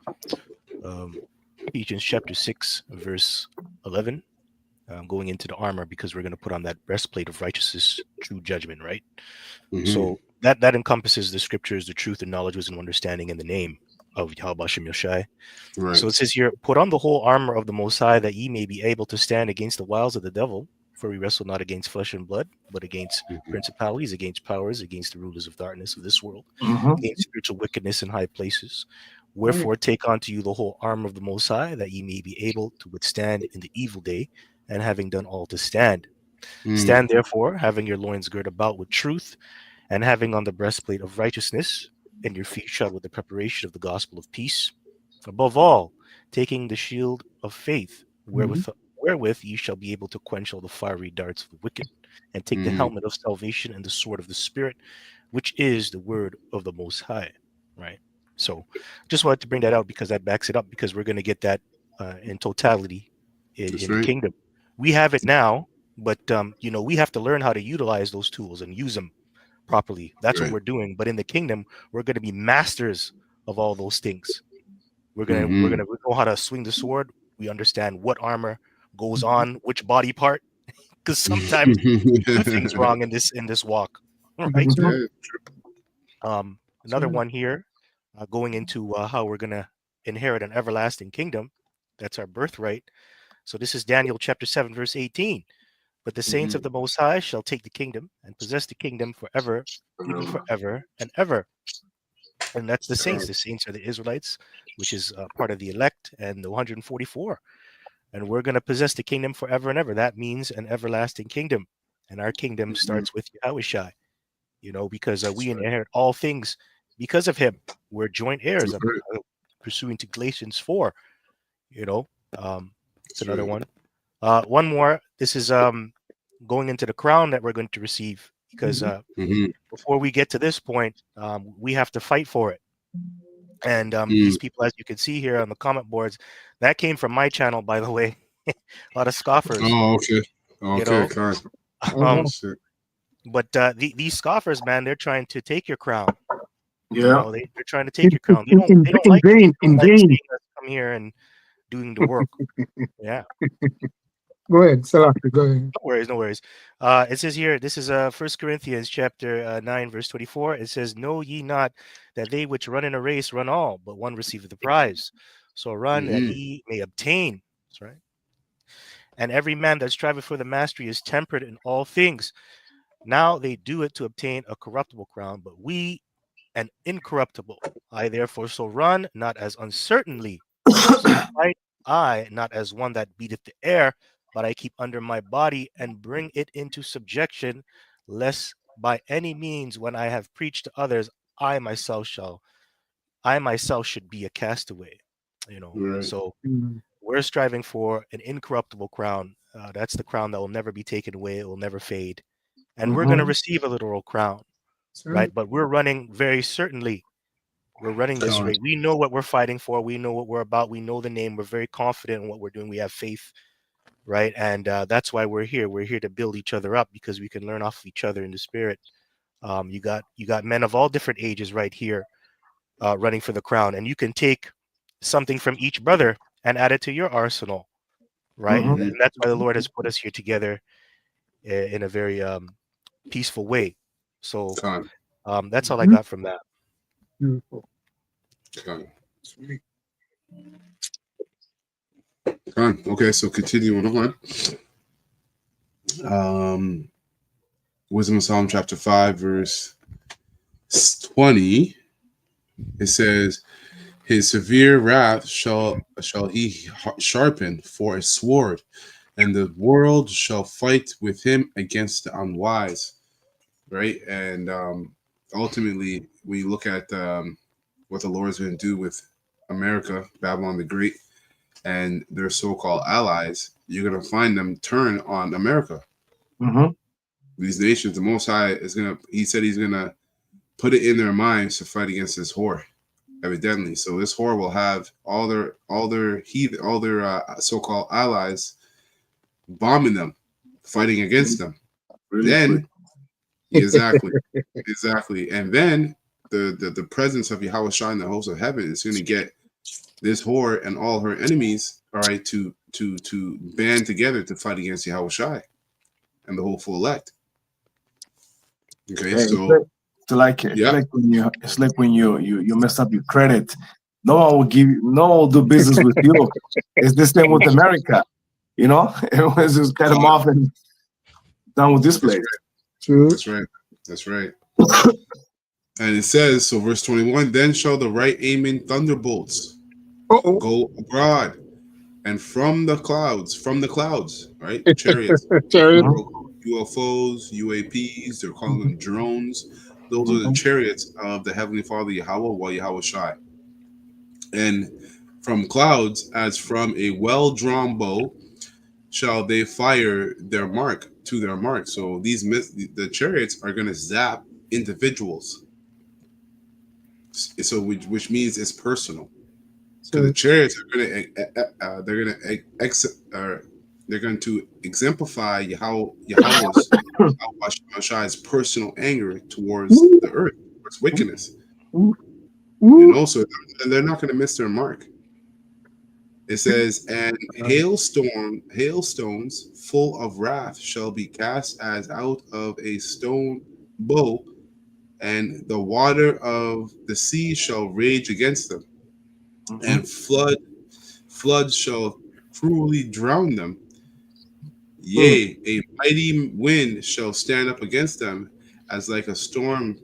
Ephesians chapter 6, verse 11. Going into the armor, because we're going to put on that breastplate of righteousness, true judgment, right? So that encompasses the scriptures, the truth, and knowledge, wisdom, understanding in the name of Yahweh Shem Yoshai. Right. So it says here, put on the whole armor of the Most High, that ye may be able to stand against the wiles of the devil. For we wrestle not against flesh and blood, but against principalities, against powers, against the rulers of darkness of this world, against spiritual wickedness in high places. Wherefore take unto you the whole armor of the Most High, that ye may be able to withstand in the evil day, and having done all to stand. Stand therefore, having your loins girt about with truth, and having on the breastplate of righteousness, and your feet shod with the preparation of the gospel of peace. Above all, taking the shield of faith, wherewith ye shall be able to quench all the fiery darts of the wicked, and take the helmet of salvation and the sword of the Spirit, which is the word of the Most High. Right. So, just wanted to bring that out because that backs it up, because we're going to get that in totality in the kingdom. We have it now, but we have to learn how to utilize those tools and use them properly. That's what we're doing. But in the kingdom, we're going to be masters of all those things. We know how to swing the sword. We understand what armor goes on which body part, because sometimes we do things wrong in this walk, right? Another one here, going into how we're gonna inherit an everlasting kingdom. That's our birthright. So this is Daniel chapter 7, verse 18. But the saints of the Most High shall take the kingdom and possess the kingdom forever, even forever and ever. And that's the saints. The saints are the Israelites, which is part of the elect and the 144. And we're going to possess the kingdom forever and ever. That means an everlasting kingdom. And our kingdom starts with Yahushai, because we inherit all things because of him. We're joint heirs. I'm pursuing to Galatians 4. It's another one. One more. This is going into the crown that we're going to receive, because before we get to this point, we have to fight for it. And these people, as you can see here on the comment boards, that came from my channel, by the way. A lot of scoffers. Oh, okay. But these scoffers, man, they're trying to take your crown. Yeah. They're trying to take your crown. They don't like seeing us come here and doing the work. Yeah. Go ahead, Salaki, go ahead. No worries. It says here, this is 1 Corinthians chapter 9, verse 24. It says, know ye not that they which run in a race run all, but one receiveth the prize. So run that ye may obtain. That's right. And every man that striveth for the mastery is temperate in all things. Now they do it to obtain a corruptible crown, but we an incorruptible. I therefore so run, not as uncertainly. So fight I, not as one that beateth the air, but I keep under my body and bring it into subjection, lest by any means, when I have preached to others, I myself should be a castaway. So we're striving for an incorruptible crown. That's the crown that will never be taken away. It will never fade. And we're going to receive a literal crown, right? But we're running very certainly. We're running this race. We know what we're fighting for. We know what we're about. We know the name. We're very confident in what we're doing. We have faith, right? And that's why we're here. We're here to build each other up, because we can learn off of each other in the spirit. You got men of all different ages right here running for the crown, and you can take something from each brother and add it to your arsenal, right? And that's why the Lord has put us here together in a very peaceful way. So that's all I got from that. Beautiful. Okay, so continuing on. Wisdom of Psalm chapter 5, verse 20. It says, his severe wrath shall he sharpen for a sword, and the world shall fight with him against the unwise. Right? And ultimately, we look at what the Lord is going to do with America, Babylon the Great, and their so-called allies. You're going to find them turn on America. These nations, the Most High is going to, he said he's going to put it in their minds to fight against this whore, evidently. So this whore will have all their so-called allies bombing them, fighting against them. Then exactly. And then the presence of Yahweh Shai in the host of heaven is going to get this whore and all her enemies, all right, to band together to fight against Yahweh Shai and the whole full elect. Okay, Yeah, so it's like when you mess up your credit. No one will do business with you. It's the same with America. You know, everyone's just cut them off and done with this place. True. That's right. And it says, so verse 21, then shall the right aiming thunderbolts go abroad, and from the clouds, right? Chariots, UFOs, UAPs, they're calling them drones. Those are the chariots of the Heavenly Father Yahweh, while Yahweh Shai. And from clouds, as from a well-drawn bow, shall they fire their mark to their mark. So the chariots are going to zap individuals. So which means it's personal. So the chariots are they're going to exemplify Yahweh's personal anger towards the earth, towards wickedness. And also, they're not going to miss their mark. It says, and hailstones full of wrath shall be cast as out of a stone bow, and the water of the sea shall rage against them, and floods shall cruelly drown them. Yea, a mighty wind shall stand up against them, as like a storm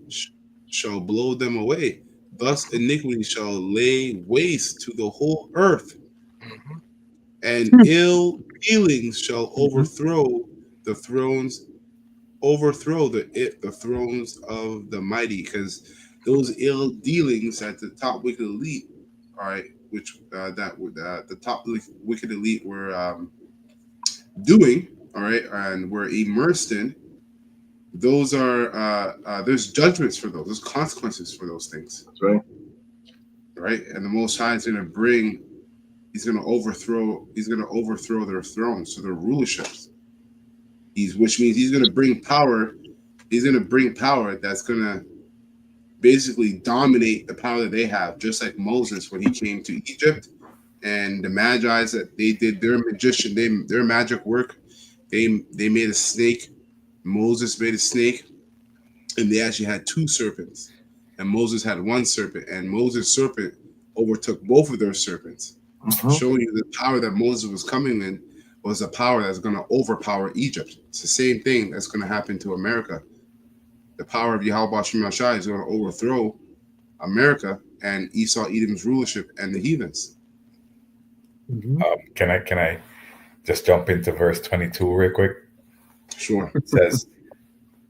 shall blow them away. Thus iniquity shall lay waste to the whole earth, and ill dealings shall overthrow the thrones of the mighty, because those ill dealings at the top wicked elite, all right, which the top wicked elite were doing, all right, and were immersed in, those are there's judgments for those, there's consequences for those things. That's right. Right, and the Most High is going to he's going to overthrow their thrones, so their rulerships. Which means he's going to bring power. He's going to bring power that's going to basically dominate the power that they have, just like Moses when he came to Egypt, and the Magi's that they did their their magic work. They made a snake. Moses made a snake, and they actually had two serpents, and Moses had one serpent, and Moses' serpent overtook both of their serpents, showing you the power that Moses was coming in was a power that's going to overpower Egypt. It's the same thing that's going to happen to America. The power of Yahweh Shem Shai is going to overthrow America and Esau Edom's rulership and the heathens. Can I just jump into verse 22 real quick? Sure. It says,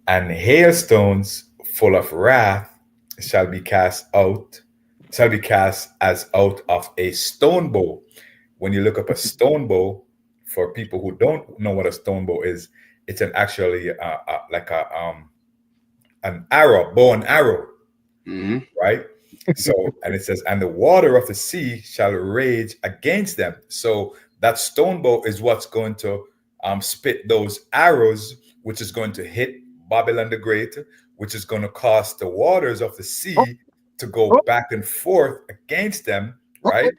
and hailstones full of wrath shall be cast as out of a stone bow. When you look up a stone bow, for people who don't know what a stone bow is, it's actually like an arrow, bow and arrow, right? So, and it says, and the water of the sea shall rage against them. So that stone bow is what's going to spit those arrows, which is going to hit Babylon the Great, which is going to cause the waters of the sea to go back and forth against them, right?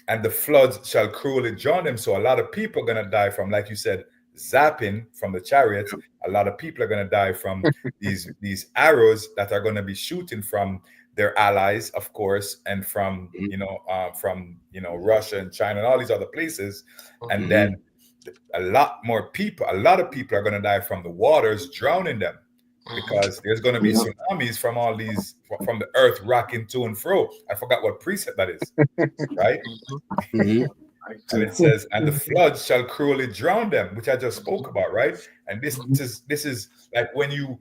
And the floods shall cruelly drown them. So a lot of people are going to die from, like you said, zapping from the chariots. A lot of people are going to die from these arrows that are going to be shooting from their allies, of course, and from Russia and China and all these other places. And then a lot of people are going to die from the waters drowning them, because there's going to be tsunamis from all these, from the earth rocking to and fro. I forgot what precept that is, right? And it says, and the floods shall cruelly drown them, which I just spoke about, right? And this is like when you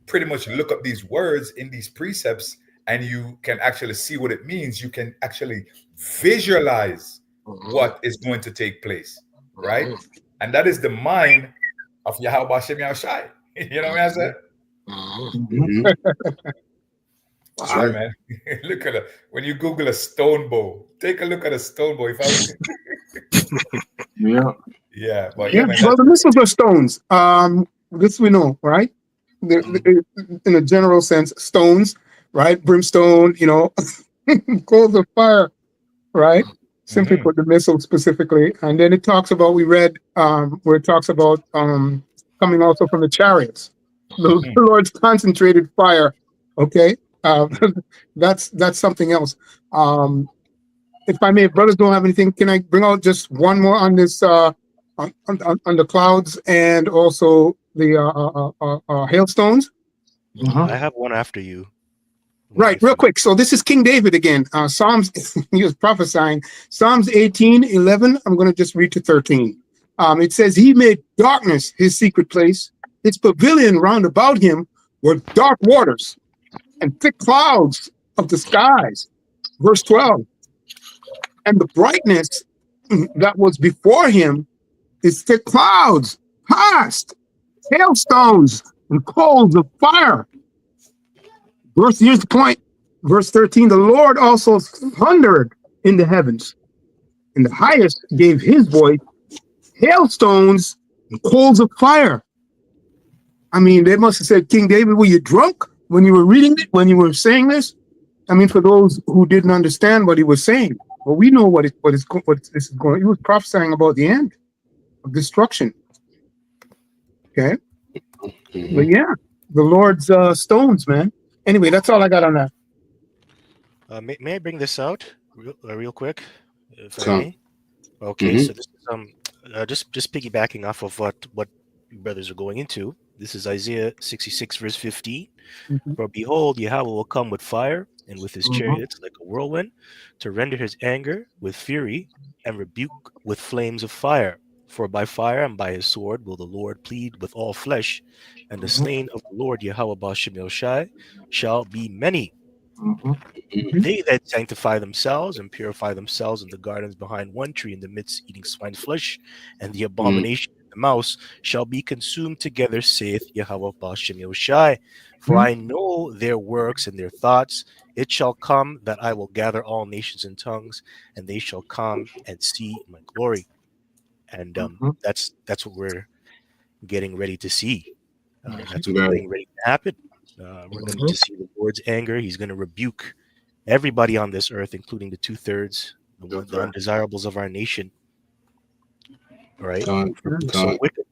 pretty much look up these words in these precepts, and you can actually see what it means. You can actually visualize what is going to take place, right? And that is the mind of Yahweh Shem Yahushai. You know what I said? That's right, man. Look at it. When you Google a stone bow, take a look at a stone bow. Yeah, but man, well, the missiles are stones. This we know, right? In a general sense, stones, right? Brimstone, coals of fire, right? Simply put, the missile specifically. And then it talks about, we read where it talks about coming also from the chariots. The Lord's concentrated fire. Okay. That's something else. If I may, if brothers don't have anything, can I bring out just one more on this on the clouds and also the hailstones? I have one after you. Right, real quick. So this is King David again. Psalms, he was prophesying. Psalms 18:11. I'm going to just read to 13. It says, he made darkness his secret place. His pavilion round about him were dark waters and thick clouds of the skies. Verse 12. And the brightness that was before him is thick clouds, past, hailstones, and coals of fire. Here's the point. Verse 13, the Lord also thundered in the heavens, and the highest gave his voice, hailstones and coals of fire. I mean, they must have said, King David, were you drunk when you were reading it, when you were saying this? I mean, for those who didn't understand what he was saying, well, we know what this is going. He was prophesying about the end of destruction. Okay, but yeah, the Lord's stones, man. Anyway, that's all I got on that. May I bring this out real quick, if I may? Okay, so this is just piggybacking off of what you brothers are going into. This is Isaiah 66 verse 15. For behold, Yahweh will come with fire and with his chariots like a whirlwind, to render his anger with fury and rebuke with flames of fire. For by fire and by his sword will the Lord plead with all flesh, and the slain of the Lord Yahweh Bashem Yoshai shall be many. They that sanctify themselves and purify themselves in the gardens behind one tree in the midst, eating swine's flesh, and the abomination of the mouse shall be consumed together, saith Yahweh Bashem Yoshai. For I know their works and their thoughts. It shall come that I will gather all nations and tongues, and they shall come and see my glory. And that's what we're getting ready to see. That's what's getting ready to happen. We're going to see the Lord's anger. He's going to rebuke everybody on this earth, including the 2/3, the undesirables of our nation. All right. So wicked.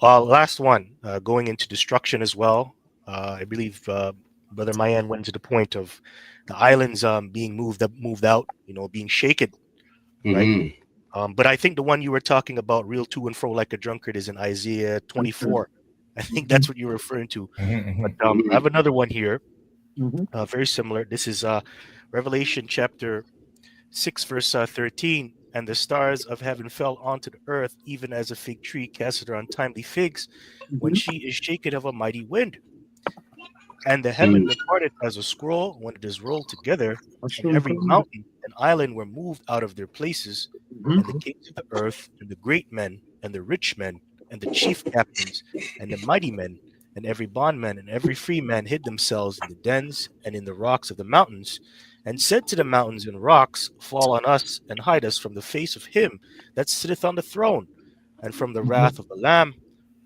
Last one, going into destruction as well. I believe Brother Mayan went to the point of the islands being moved out, being shaken, right? But I think the one you were talking about, real to and fro like a drunkard, is in Isaiah 24. I think that's what you're referring to. But I have another one here, very similar. This is Revelation chapter 6, verse 13. And the stars of heaven fell onto the earth, even as a fig tree casteth her untimely figs, when she is shaken of a mighty wind. And the heaven departed as a scroll when it is rolled together, and every mountain and island were moved out of their places, and the kings of the earth, and the great men, and the rich men, and the chief captains, and the mighty men, and every bondman and every free man hid themselves in the dens and in the rocks of the mountains, and said to the mountains and rocks, fall on us, and hide us from the face of him that sitteth on the throne, and from the wrath of the Lamb.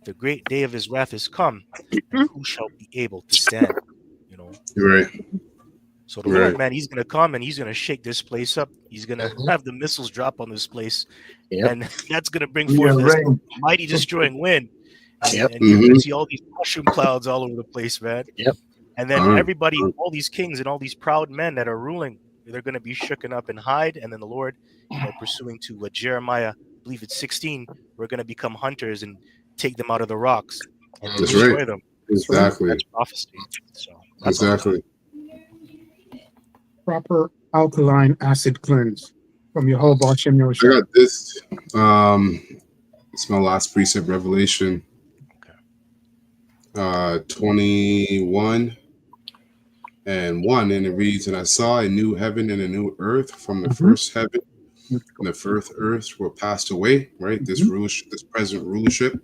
The great day of his wrath is come, and who shall be able to stand? Right. So the Lord, man, he's going to come and he's going to shake this place up. He's going to have the missiles drop on this place, and that's going to bring forth this mighty destroying wind. And you're going to see all these mushroom clouds all over the place, man. And then everybody, all these kings and all these proud men that are ruling, they're going to be shooken up and hide. And then the Lord, pursuing to Jeremiah, I believe it's 16, we're going to become hunters and take them out of the rocks and destroy them. Exactly. That's prophecy. So exactly. Proper alkaline acid cleanse from your whole Bashem Yoshai. I got this. It's my last precept, Revelation 21 and 1, and it reads, and I saw a new heaven and a new earth, from the first heaven and the first earth were passed away, right? This present rulership.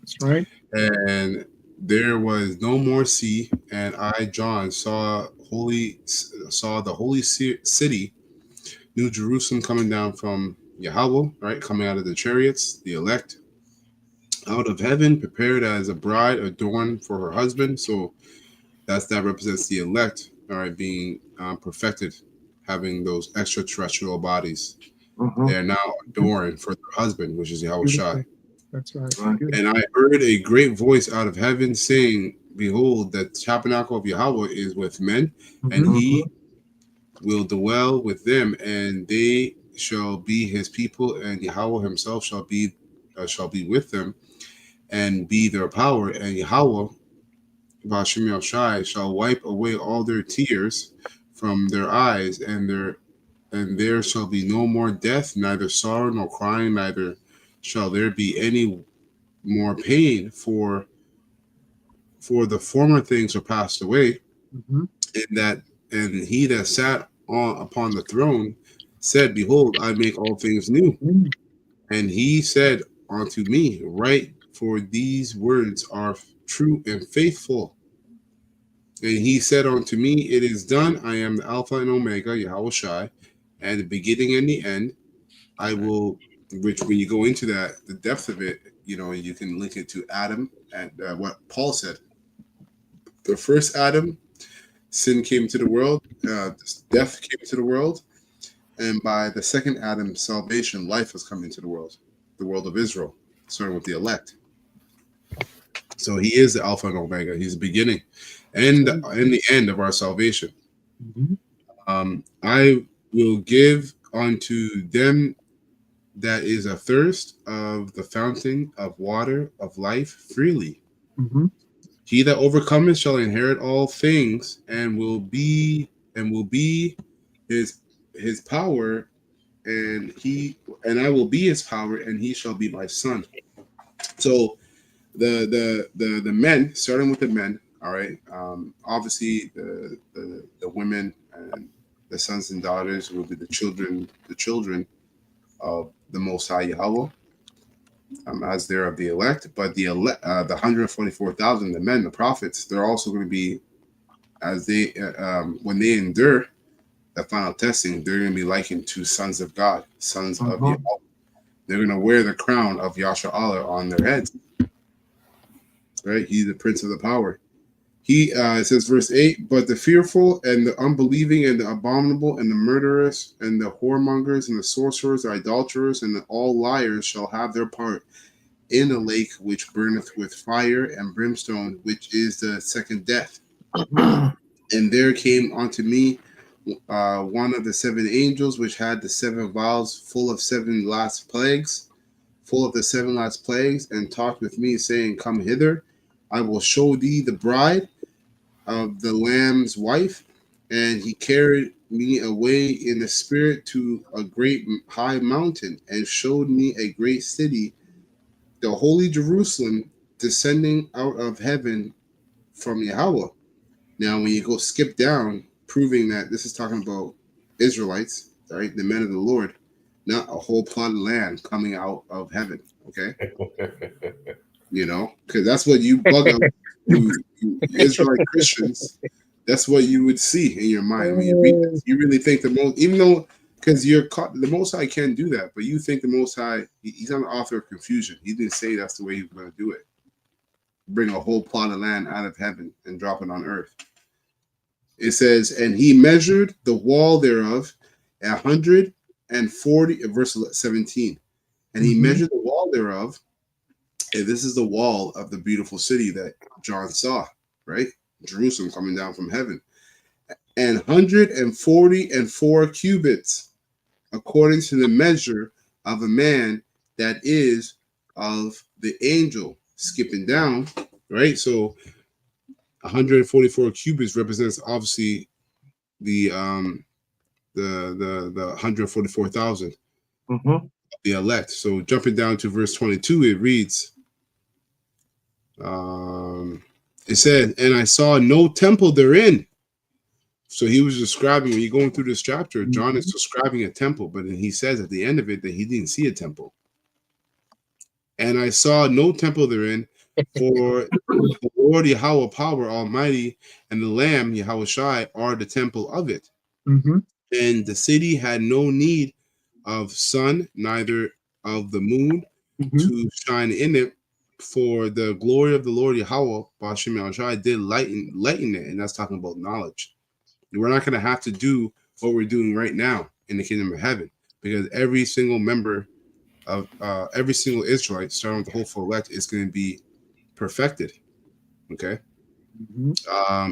That's right. And there was no more sea, and I, John, saw the holy city, New Jerusalem, coming down from Yahweh, right? Coming out of the chariots, the elect, out of heaven, prepared as a bride adorned for her husband. So that represents the elect. all right, being perfected, having those extraterrestrial bodies. Mhm. They are now adoring for their husband, which is Yahweh Shai. That's right. Right. And I heard a great voice out of heaven saying, Behold, the tabernacle of Yahweh is with men, and Mhm. he will dwell with them, and they shall be his people, and Yahweh himself shall be with them, and be their power. And Yahweh, Bashim Shai, shall wipe away all their tears from their eyes, and there shall be no more death, neither sorrow nor crying, neither shall there be any more pain, for the former things are passed away. Mhm. And he that sat upon the throne said, Behold, I make all things new. Mhm. And he said unto me, Write, for these words are true and faithful. And he said unto me, It is done. I am the Alpha and Omega, Yahweh Shai, and the beginning and the end. I will, which when you go into that, the depth of it, you can link it to Adam and what Paul said. The first Adam, sin came to the world, death came to the world, and by the second Adam, salvation, life has come into the world of Israel, starting with the elect. So he is the Alpha and Omega. He's the beginning and the end of our salvation. Mhm. I will give unto them that is athirst of the fountain of water of life freely. Mhm. He that overcometh shall inherit all things, and will be his power, and I will be his power, and he shall be my son. So the men, starting with the men, all right. Obviously the women and the sons and daughters will be the children of the Most High Yahweh, as they're of the elect. But the 144,000, the men, the prophets, they're also going to be, as they when they endure the final testing, they're going to be likened to sons of God, sons of Yahweh. They're going to wear the crown of Yasha Allah on their heads. Right? He's the prince of the power. It says, verse 8, but the fearful and the unbelieving and the abominable and the murderers and the whoremongers and the sorcerers, the idolaters, and all liars shall have their part in the lake which burneth with fire and brimstone, which is the second death. And there came unto me one of the seven angels, which had the seven vials full of the seven last plagues, and talked with me, saying, Come hither, I will show thee the bride of the Lamb's wife. And he carried me away in the spirit to a great high mountain, and showed me a great city, the holy Jerusalem, descending out of heaven from Yahweh. Now, when you go skip down, proving that this is talking about Israelites, right, the men of the Lord, not a whole plot of land coming out of heaven, okay? Because that's what you bug out, you Israelite Christians. That's what you would see in your mind when you read this. You really think the most, even though, because the Most High can do that, but you think the Most High, he's not the author of confusion. He didn't say that's the way he was going to do it. Bring a whole plot of land out of heaven and drop it on earth. It says, and he measured the wall thereof 140, verse 17. And he measured the wall thereof, and this is the wall of the beautiful city that John saw, right? Jerusalem coming down from heaven. And 144 cubits, according to the measure of a man that is of the angel. Skipping down, right? So 144 cubits represents obviously the 144,000, the elect. So jumping down to verse 22, it reads, it said, and I saw no temple therein. So he was describing, when you're going through this chapter, John is describing a temple, but he says at the end of it that he didn't see a temple. And I saw no temple therein, for the Lord Yahweh power almighty and the Lamb Yahweh Shai are the temple of it. And the city had no need of sun, neither of the moon to shine in it, for the glory of the Lord Yahweh Bashim Shai did lighten it, and that's talking about knowledge. we're not going to have to do what we're doing right now in the kingdom of heaven, because every single member of every single Israelite, starting with the whole full elect, is going to be perfected. Okay.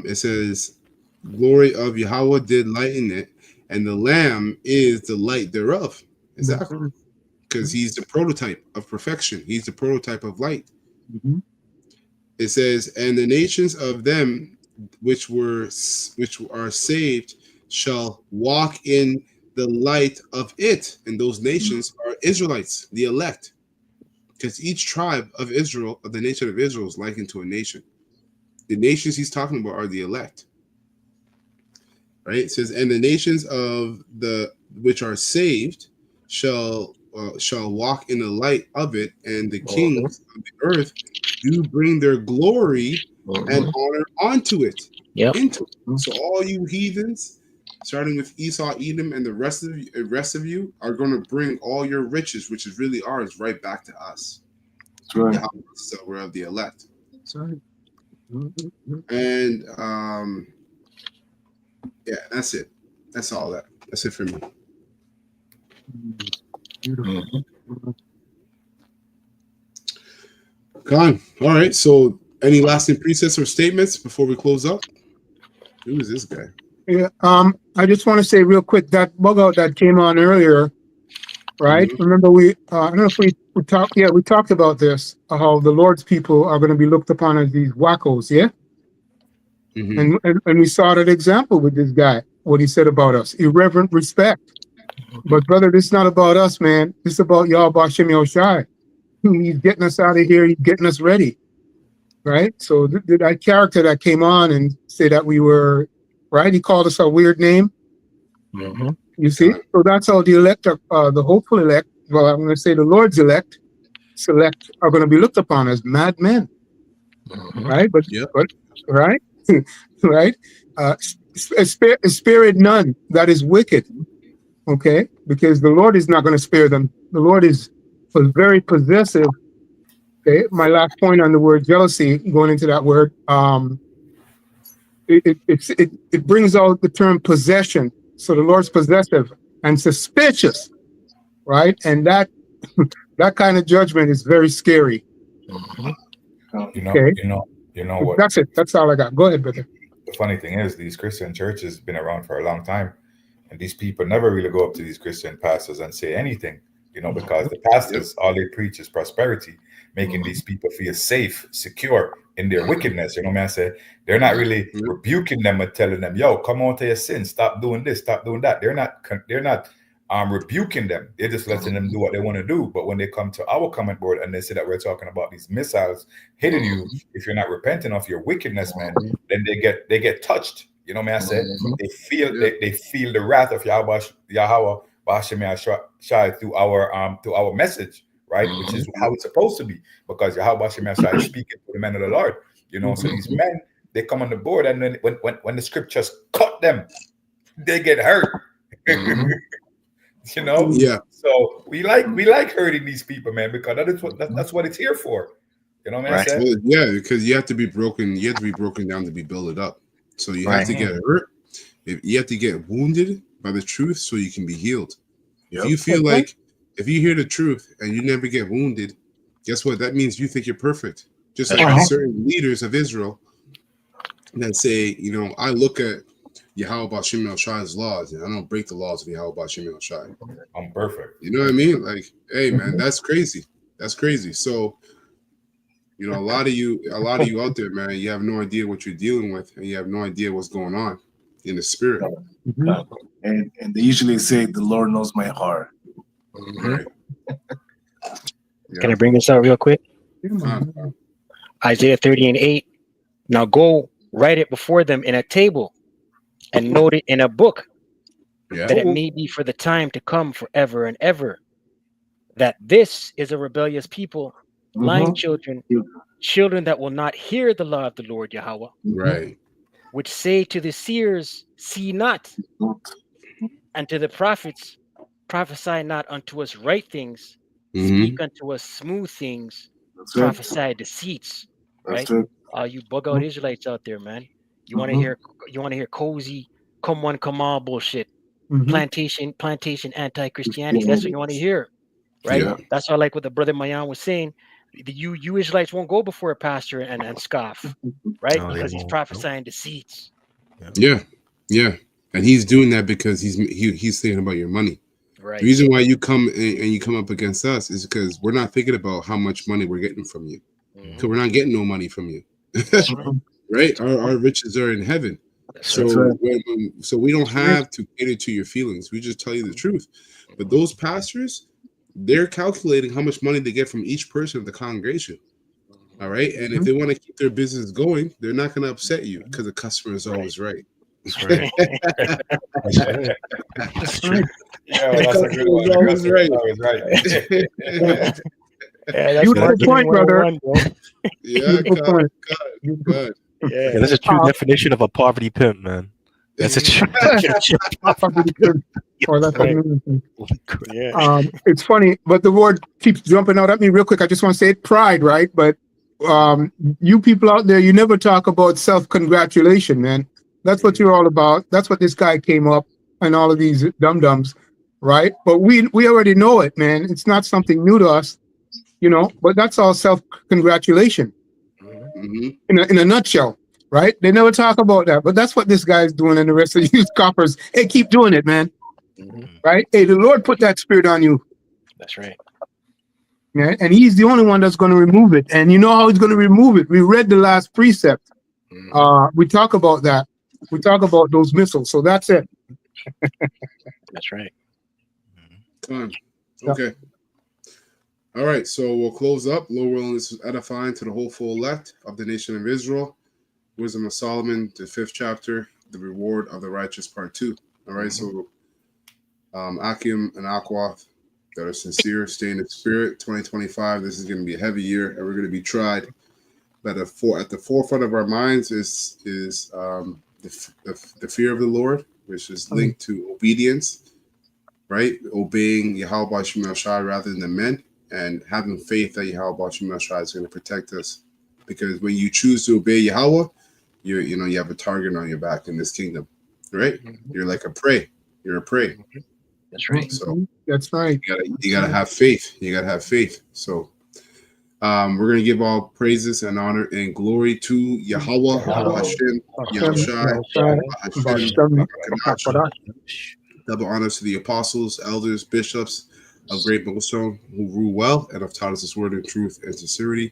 It says, glory of Yahweh did lighten it, and the Lamb is the light thereof. Exactly. Because he's the prototype of perfection. He's the prototype of light. It says, and the nations of them which are saved shall walk in the light of it. And those nations are Israelites, the elect. Because each tribe of Israel, of the nation of Israel, is likened to a nation. The nations he's talking about are the elect. Right? It says, and the nations of the which are saved shall walk in the light of it, and the kings of the earth do bring their glory and honor onto it. Into it. So all you heathens, starting with Esau, Edom, and the rest of you are going to bring all your riches, which is really ours, right back to us. That's right. So we're of the elect. That's right. And yeah, that's it. That's all that. That's it for me. Beautiful. Gone. All right. So, any lasting precepts or statements before we close up? Who is this guy? Yeah. I just want to say real quick that bug out that came on earlier, right? Remember I don't know if we talked. Yeah, we talked about this. How the Lord's people are going to be looked upon as these wackos. Yeah. And we saw that example with this guy. What he said about us, irreverent respect. But brother, this is not about us, man. This is about Yahweh Shem Yoshai. He's getting us out of here. He's getting us ready, right? So that character that came on and said that we were, right? He called us a weird name. You see? So that's how the elect, the hopeful elect, well, I'm going to say the Lord's elect, select, are going to be looked upon as madmen, right? But right? Right? Spirit none that is wicked, okay? Because the Lord is not going to spare them. The Lord is very possessive. Okay, my last point on the word jealousy, going into that word, it brings out the term possession. So the Lord's possessive and suspicious, right? And that that kind of judgment is very scary. You know what? That's it. That's all I got. Go ahead, brother. The funny thing is, these Christian churches been around for a long time, and these people never really go up to these Christian pastors and say anything, because the pastors, all they preach is prosperity, making these people feel safe, secure in their wickedness. I say they're not really rebuking them and telling them, yo, come on to your sin, stop doing this, stop doing that. They're not rebuking them. They're just letting them do what they want to do. But when they come to our comment board and they say that we're talking about these missiles hitting you, if you're not repenting of your wickedness, man, then they get touched. I say they feel the wrath of Yahweh Shai through our message, right? Which is how it's supposed to be, because Yahweh Shai is speaking to the men of the Lord. So these men, they come on the board, and then when the scriptures cut them, they get hurt. So we like hurting these people, man, because that's what it's here for. I said? Well, yeah, because you have to be broken. You have to be broken down to be built up. So you have to get hurt. You have to get wounded by the truth so you can be healed. If you feel like, if you hear the truth and you never get wounded, guess what? That means you think you're perfect. Just like certain leaders of Israel that say, I look at Yahweh Shem El Shai's laws, and I don't break the laws of Yahweh Shem El Shai. I'm perfect. You know what I mean? Like, hey, man, that's crazy. That's crazy. So, a lot of you out there, man, you have no idea what you're dealing with, and you have no idea what's going on in the spirit. And they usually say, the Lord knows my heart. Right. Can I bring this out real quick? Isaiah 30:8. Now go write it before them in a table and note it in a book, that it may be for the time to come forever and ever, that this is a rebellious people, lying children that will not hear the law of the Lord Yahweh, right? Which say to the seers, see not, and to the prophets, prophesy not unto us right things, speak unto us smooth things, prophesy deceits. Right? You bug out Israelites out there, man. You want to hear cozy come one, come all bullshit. Mhm. Plantation anti-Christianity. That's what you want to hear, right? Yeah. That's why, like what the brother Mayan was saying, you Israelites won't go before a pastor and scoff, right? No, they Because he's won't. prophesying deceits. Yeah. Yeah. And he's doing that because he's thinking about your money. Right. The reason why you come and you come up against us is because we're not thinking about how much money we're getting from you. Because we're not getting no money from you. Right? Our riches are in heaven. So so we don't have to cater to your feelings. We just tell you the truth. But those pastors, they're calculating how much money they get from each person of the congregation. All right. And if they want to keep their business going, they're not going to upset you because the customer is always right. That's right. That's right. That's true. Yeah, well, that's a good one. The Always customer is right. always right. Yeah, that's Beautiful marketing point, brother. 101, bro. Yeah, Beautiful point. good. Yeah. Yeah, that's a true definition of a poverty pimp, man. That's a true definition. Or that's Right. amazing. Yeah. It's funny, but the word keeps jumping out at me real quick. I just want to say it, pride, right? But you people out there, you never talk about self-congratulation, man. That's what you're all about. That's what this guy came up and all of these dum-dums, right? But we already know it, man. It's not something new to us, you know, but that's all self-congratulation in a nutshell, right? They never talk about that, but that's what this guy's doing and the rest of you coppers. Hey, keep doing it, man. Right? Hey, the Lord put that spirit on you. That's right. Yeah, and he's the only one that's going to remove it. And you know how he's going to remove it. We read the last precept. We talk about that. We talk about those missiles. So that's it. That's right. Time. Okay. All right. So we'll close up. Low willingness is edifying to the whole full elect of the nation of Israel. Wisdom of Solomon, the 5th chapter, the reward of the righteous, part 2. All right. So Akim and Akwath that are sincere, stay in the spirit. 2025, this is going to be a heavy year, and we're going to be tried. But at the forefront of our minds is the fear of the Lord, which is linked to obedience, right? Obeying Yahweh Shema Shai rather than men, and having faith that Yahweh Shema Shai is going to protect us. Because when you choose to obey Yahweh, you have a target on your back in this kingdom, right? You're like a prey. You're a prey. That's right. So that's right. You gotta have faith. You gotta have faith. So we're gonna give all praises and honor and glory to Yahweh, Hashem, Yahushai, double honors to the apostles, elders, bishops of Great Millstone who rule well and have taught us this word in truth and sincerity.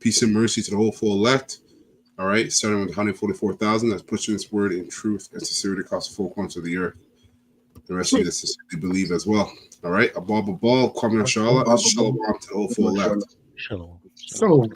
Peace and mercy to the whole full elect. All right, starting with 144,000 that's pushing this word in truth and sincerity across the four corners of the earth. The rest of you that sincerely believe as well. All right, above, Kwame Shalom, to the whole full elect. Shalom. So,